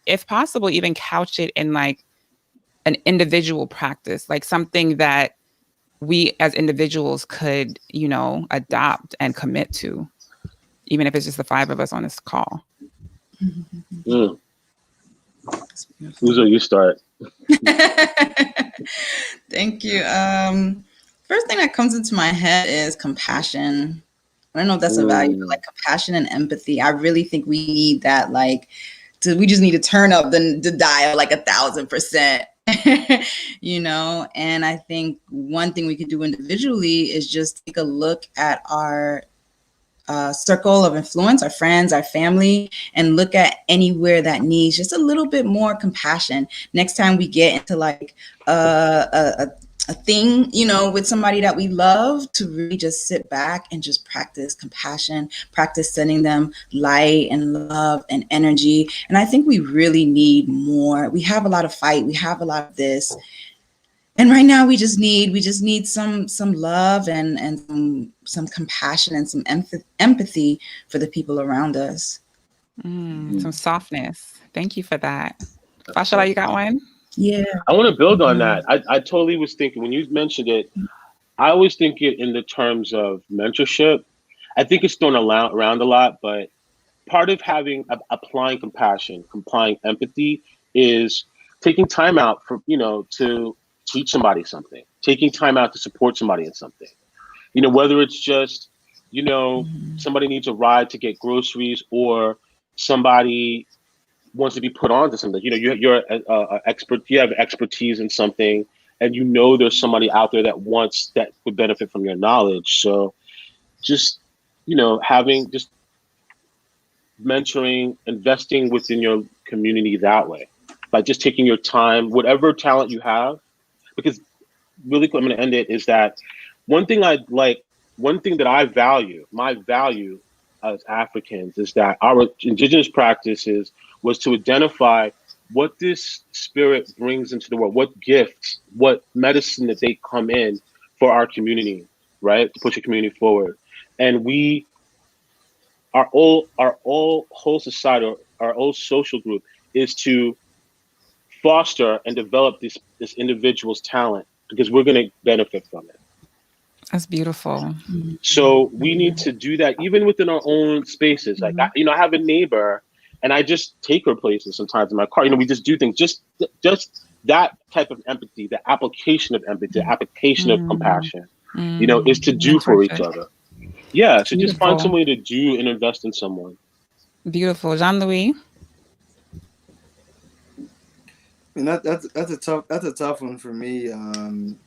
if possible, even couch it in like an individual practice, like something that we as individuals could, you know, adopt and commit to, even if it's just the 5 of us on this call. Uzo, you start. Thank you. First thing that comes into my head is compassion. I don't know if that's a value, but like compassion and empathy. I really think we need that. Like, we just need to turn up the dial like 1,000%. You know, and I think one thing we could do individually is just take a look at our circle of influence, our friends, our family, and look at anywhere that needs just a little bit more compassion. Next time we get into like a thing, you know, with somebody that we love, to really just sit back and just practice compassion, practice sending them light and love and energy. And I think we really need more. We have a lot of fight. We have a lot of this. And right now we just need some love and some compassion and some empathy for the people around us. Some softness. Thank you for that. Fashola, you got one? Yeah. I want to build on that. I totally was thinking, when you mentioned it, I always think it in the terms of mentorship. I think it's thrown around a lot, but part of applying compassion, applying empathy, is taking time out for, you know, to teach somebody something, taking time out to support somebody in something. You know, whether it's just, you know, somebody needs a ride to get groceries, or somebody wants to be put onto something. You know, you're an expert, you have expertise in something, and you know there's somebody out there that would benefit from your knowledge. So just, you know, just mentoring, investing within your community that way, by just taking your time, whatever talent you have. Because really quick, I'm going to end it, is that one thing that I value, my value as Africans, is that our indigenous practices was to identify what this spirit brings into the world, what gifts, what medicine that they come in for our community, right? To push your community forward. And our whole society, our whole social group, is to foster and develop this individual's talent, because we're going to benefit from it. That's beautiful. So we need to do that even within our own spaces. Like, I have a neighbor, and I just take her places sometimes in my car. You know, we just do things, just that type of empathy, the application of empathy, the application of compassion, you know, is to do for each other. Yeah. So just find some way to do and invest in someone. Beautiful. Jean-Louis? And that's a tough one for me. And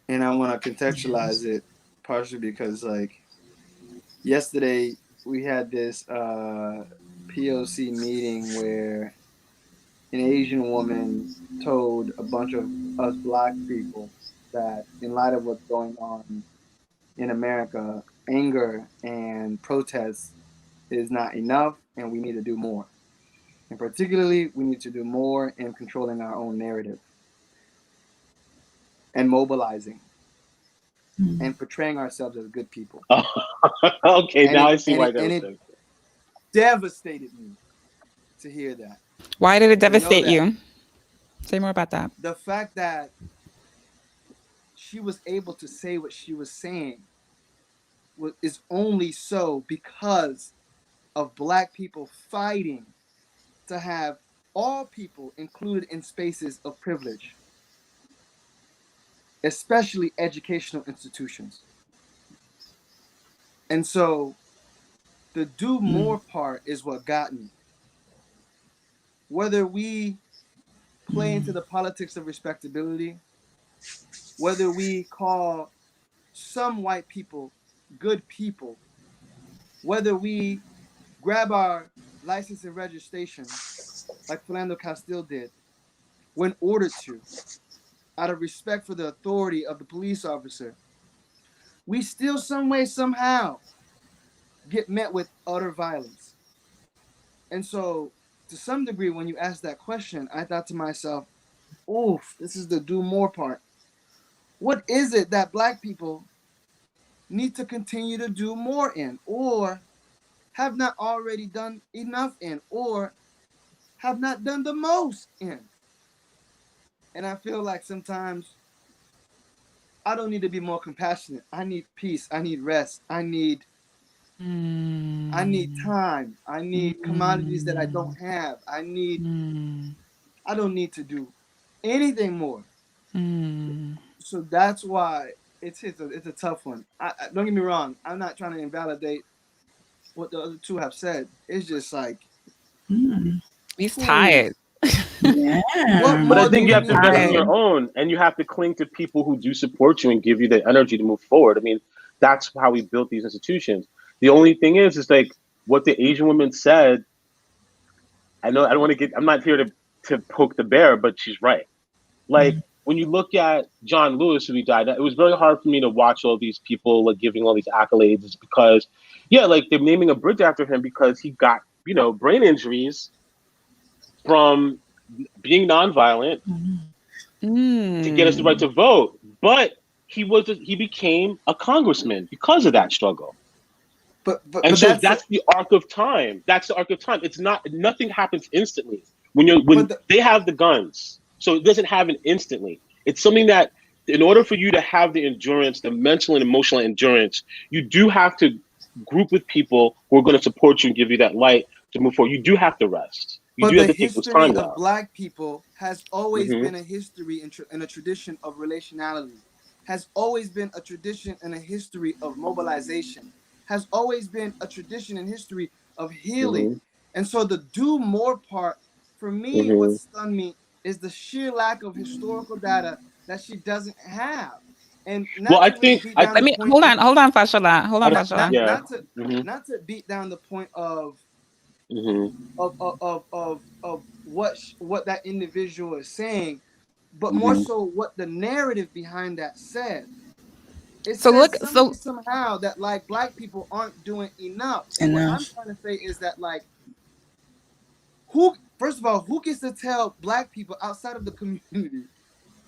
I want to contextualize it partially because, like, yesterday we had this POC meeting where an Asian woman told a bunch of us Black people that in light of what's going on in America, anger and protest is not enough, and we need to do more. And particularly, we need to do more in controlling our own narrative and mobilizing and portraying ourselves as good people. Okay, now I see why that was. It devastated me to hear that. Why did it devastate you? Say more about that. The fact that she was able to say what she was saying is only so because of Black people fighting to have all people included in spaces of privilege, especially educational institutions. And so the do more part is what got me. Whether we play into the politics of respectability, whether we call some white people good people, whether we grab our license and registration like Philando Castile did when ordered to, out of respect for the authority of the police officer, we still some way, somehow get met with utter violence. And so to some degree, when you asked that question, I thought to myself, oof, this is the do more part. What is it that Black people need to continue to do more in, or have not already done enough in, or have not done the most in? And I feel like sometimes I don't need to be more compassionate. I need peace. I need rest. I need time. I need commodities that I don't have. I don't need to do anything more. So that's why it's a tough one. I don't get me wrong. I'm not trying to invalidate what the other two have said. It's just like He's tired. Yeah. But I think you have to bet on your own, and you have to cling to people who do support you and give you the energy to move forward. I mean, that's how we built these institutions. The only thing is like what the Asian woman said. I know I don't want to get. I'm not here to poke the bear, but she's right. Like when you look at John Lewis, who died, it was very hard for me to watch all these people like giving all these accolades because, yeah, like they're naming a bridge after him because he got brain injuries from being nonviolent to get us the right to vote. But he became a congressman because of that struggle. But so that's the arc of time. That's the arc of time. It's nothing happens instantly when they have the guns. So it doesn't happen instantly. It's something that in order for you to have the endurance, the mental and emotional endurance, you do have to group with people who are going to support you and give you that light to move forward. You do have to rest. You do have to take those time the history of Black people has always been a history and a tradition of relationality, has always been a tradition and a history of mobilization, has always been a tradition and history of healing. And so the do more part, for me, what stunned me is the sheer lack of historical data that she doesn't have. And I think hold on, Fashola. Hold on, Fashola. Not to beat down the point of what that individual is saying, but more so what the narrative behind that said. It says somehow that like Black people aren't doing enough. And what I'm trying to say is that like first of all, who gets to tell Black people outside of the community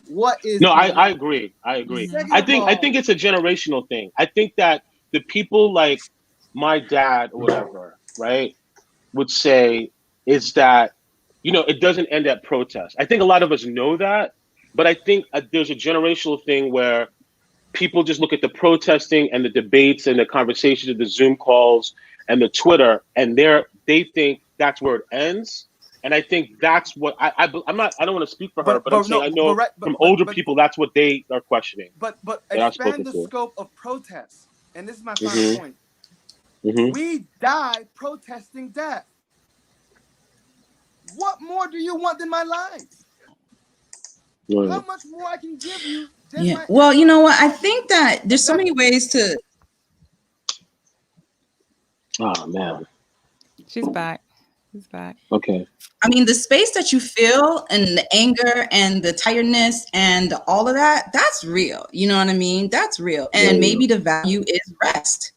what is I agree. I think it's a generational thing. I think that the people like my dad or whatever, right, would say is that, it doesn't end at protest. I think a lot of us know that, but I think there's a generational thing where people just look at the protesting and the debates and the conversations and the Zoom calls and the Twitter, and they think that's where it ends. And I think that's what I don't want to speak for her, but I'm saying I know from older people that's what they are questioning. But expand the scope of protests, and this is my final point. We die protesting death. What more do you want than my life? How much more I can give you? Well, you know what? I think that there's so many ways to. Oh man, she's back. She's back. Okay. I mean, the space that you feel and the anger and the tiredness and all of that's real. You know what I mean? That's real. And maybe the value is rest.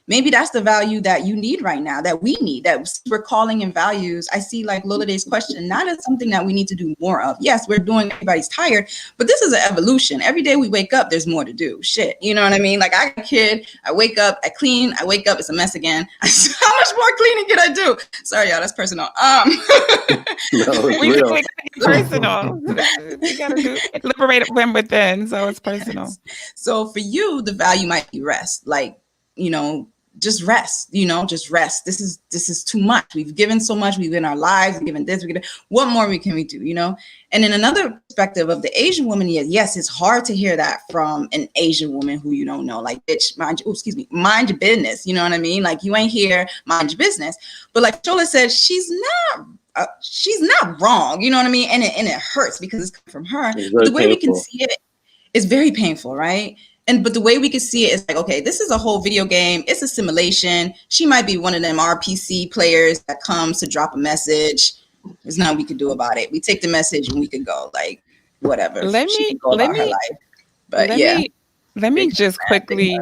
Maybe that's the value that you need right now, that we need, that we're calling in values. I see like Lolade's question, not as something that we need to do more of. Yes, we're doing, everybody's tired, but this is an evolution. Every day we wake up, there's more to do. Shit, you know what I mean? Like I got a kid, I wake up, I clean, I wake up, it's a mess again. How much more cleaning can I do? Sorry, y'all, that's personal. We gotta be personal. We gotta liberate it from within, so it's personal. So for you, the value might be rest. Like, you know, just rest, just rest. This is too much. We've given so much. We've given our lives, we've given this, what more can we do, And in another perspective of the Asian woman, yes, it's hard to hear that from an Asian woman who you don't know, like, bitch, mind your business. You know what I mean? Like, you ain't here, mind your business. But like Shola said, she's not wrong. You know what I mean? And it hurts because it's coming from her. But the way we can see it is very painful, right? But the way we can see it is like, okay, this is a whole video game. It's a simulation. She might be one of them RPC players that comes to drop a message. There's nothing we could do about it. We take the message and we could go, like, whatever. Let me just quickly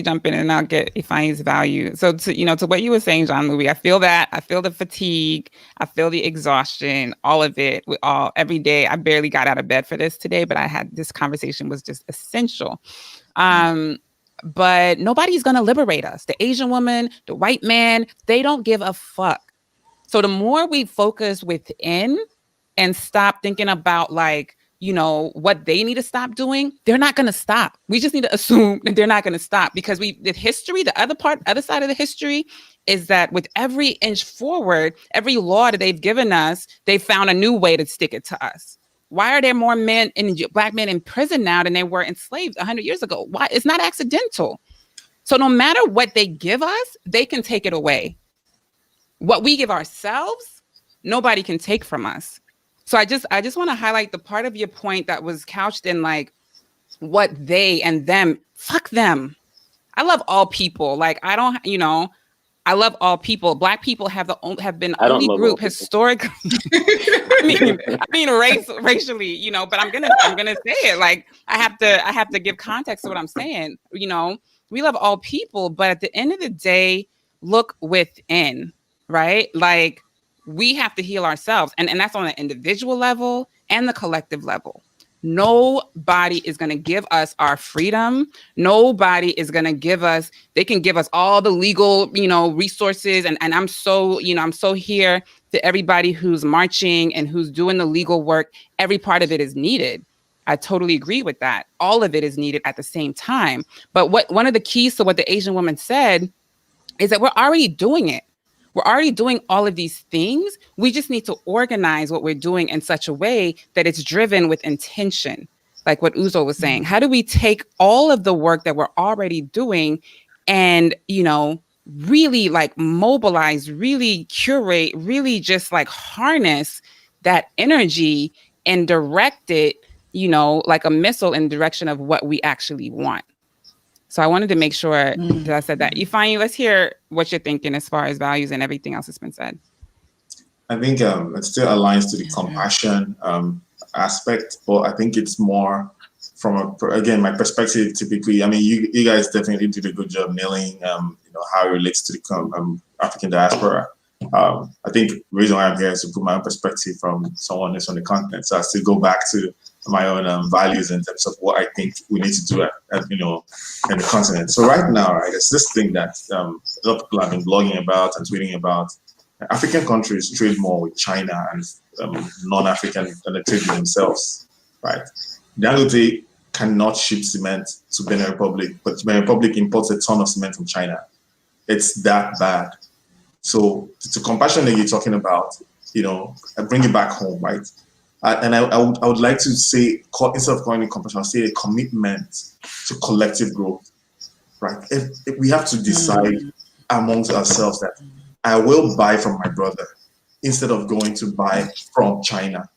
jump in and I'll get Ifeanyi's value. So to what you were saying, Jean-Louis, I feel the fatigue, I feel the exhaustion, all of it. Every day. I barely got out of bed for this today, but this conversation was just essential. But nobody's gonna liberate us. The Asian woman, the white man, they don't give a fuck. So the more we focus within and stop thinking about like, what they need to stop doing, they're not going to stop. We just need to assume that they're not going to stop because the other side of the history is that with every inch forward, every law that they've given us, they've found a new way to stick it to us. Why are there more Black men in prison now than they were enslaved 100 years ago? Why? It's not accidental. So no matter what they give us, they can take it away. What we give ourselves, nobody can take from us. So I just want to highlight the part of your point that was couched in like what they and them, fuck them. I love all people. Like I love all people. Black people have been the only group historically. I mean racially, but I'm gonna say it. Like I have to give context to what I'm saying. We love all people, but at the end of the day, look within, right? Like we have to heal ourselves. And that's on an individual level and the collective level. Nobody is going to give us our freedom. Nobody is going to give us, they can give us all the legal, resources. And I'm so here to everybody who's marching and who's doing the legal work. Every part of it is needed. I totally agree with that. All of it is needed at the same time. But one of the keys to what the Asian woman said is that we're already doing it. We're already doing all of these things. We just need to organize what we're doing in such a way that it's driven with intention, like what Uzo was saying. How do we take all of the work that we're already doing and, really like mobilize, really curate, really just like harness that energy and direct it, like a missile in the direction of what we actually want. So I wanted to make sure that I said that. Ifeanyi, let's hear what you're thinking as far as values and everything else that's been said. I think it still aligns to the compassion aspect, but I think it's more from my perspective. Typically, I mean, you guys definitely did a good job nailing, how it relates to the African diaspora. I think the reason why I'm here is to put my own perspective from someone that's on the continent. So I still go back to my own values in terms of what I think we need to do in the continent. So right now, right, it's this thing that a lot of people have been blogging about and tweeting about. African countries trade more with China and non-African than they trade with themselves, right? Dangote cannot ship cement to Benin Republic, but Benin Republic imports a ton of cement from China. It's that bad. So the compassion that you're talking about, I bring it back home, right? And I would like to say, instead of calling it compassion, I'll say a commitment to collective growth, right? If we have to decide amongst ourselves that I will buy from my brother instead of going to buy from China.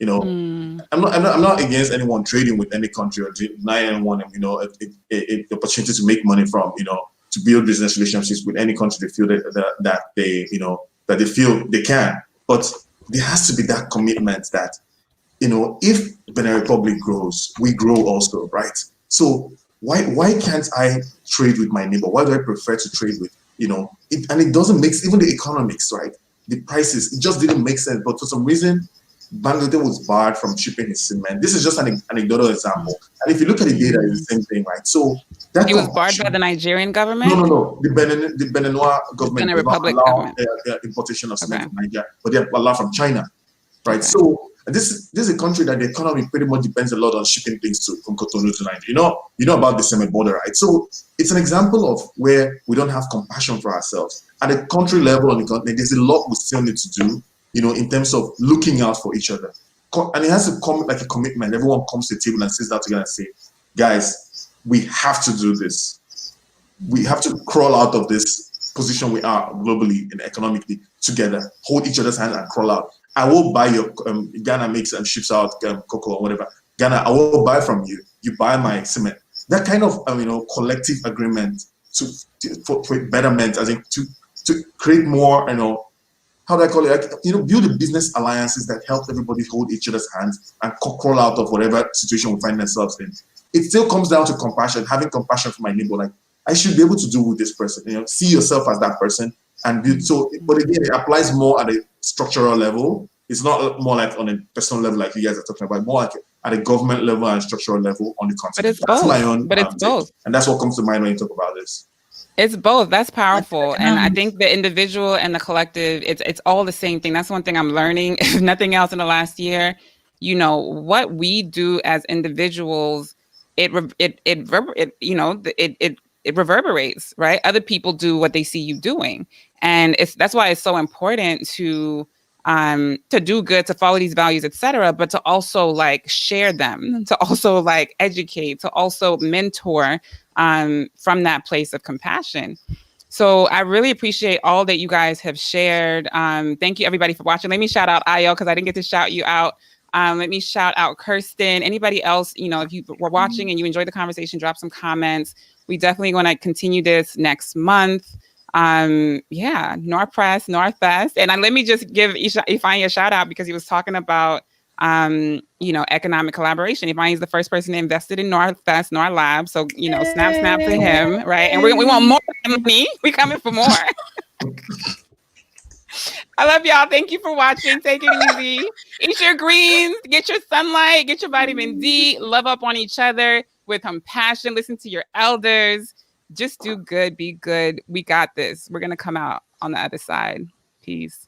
I'm not against anyone trading with any country or denying anyone, the opportunity to make money from, to build business relationships with any country they feel that they feel they can. But there has to be that commitment that, if Benin Republic grows, we grow also, right? So Why can't I trade with my neighbor? Why do I prefer to trade with, and it doesn't make, even the economics, right? The prices, it just didn't make sense. But for some reason, Bangladesh was barred from shipping his cement. This is just an anecdotal example. And if you look at the data, it's the same thing, right? So that he was barred by the Nigerian government? No. The Beninois government Benin does not Republic allow government. importation of cement Okay. from Nigeria, but they allow from China, right? Okay. So this is a country that the economy pretty much depends a lot on shipping things from Cotonou to Nigeria. You know about the cement border, right? So it's an example of where we don't have compassion for ourselves. At a country level on the continent, there's a lot we still need to do, in terms of looking out for each other. And it has to come like a commitment. Everyone comes to the table and sits down together and say, guys, we have to do this. We have to crawl out of this position we are globally and economically together, hold each other's hands and crawl out. I will buy your, Ghana makes and ships out cocoa or whatever. Ghana, I will buy from you. You buy my cement. That kind of, collective agreement for betterment, as in to create more, how do I call it? Like, build the business alliances that help everybody hold each other's hands and crawl out of whatever situation we find ourselves in. It still comes down to compassion, having compassion for my neighbor. Like, I should be able to do with this person. See yourself as that person and build. So, but again, it applies more at a structural level. It's not more like on a personal level, like you guys are talking about. More like at a government level and structural level on the continent. But it's That's both. my own. But it's both. And that's what comes to mind when you talk about this. It's both. That's powerful. And I think the individual and the collective, it's all the same thing. That's one thing I'm learning, if nothing else, in the last year. What we do as individuals, it reverberates, right? Other people do what they see you doing. And that's why it's so important to do good, to follow these values, etc., but to also like share them, to also like educate, to also mentor from that place of compassion. So I really appreciate all that you guys have shared. Thank you everybody for watching. Let me shout out Ayo, because I didn't get to shout you out. Let me shout out Kirsten. Anybody else, if you were watching and you enjoyed the conversation, drop some comments. We definitely want to continue this next month. Northwest. And let me just give Ifeanyi a shout out, because he was talking about economic collaboration. Ifeanyi is the first person that invested in Northwest, Nor Lab. So, snap to him, right? And we want more money. We coming for more. I love y'all. Thank you for watching. Take it easy. Eat your greens, get your sunlight, get your vitamin D, love up on each other with compassion. Listen to your elders. Just do good, be good. We got this. We're going to come out on the other side. Peace.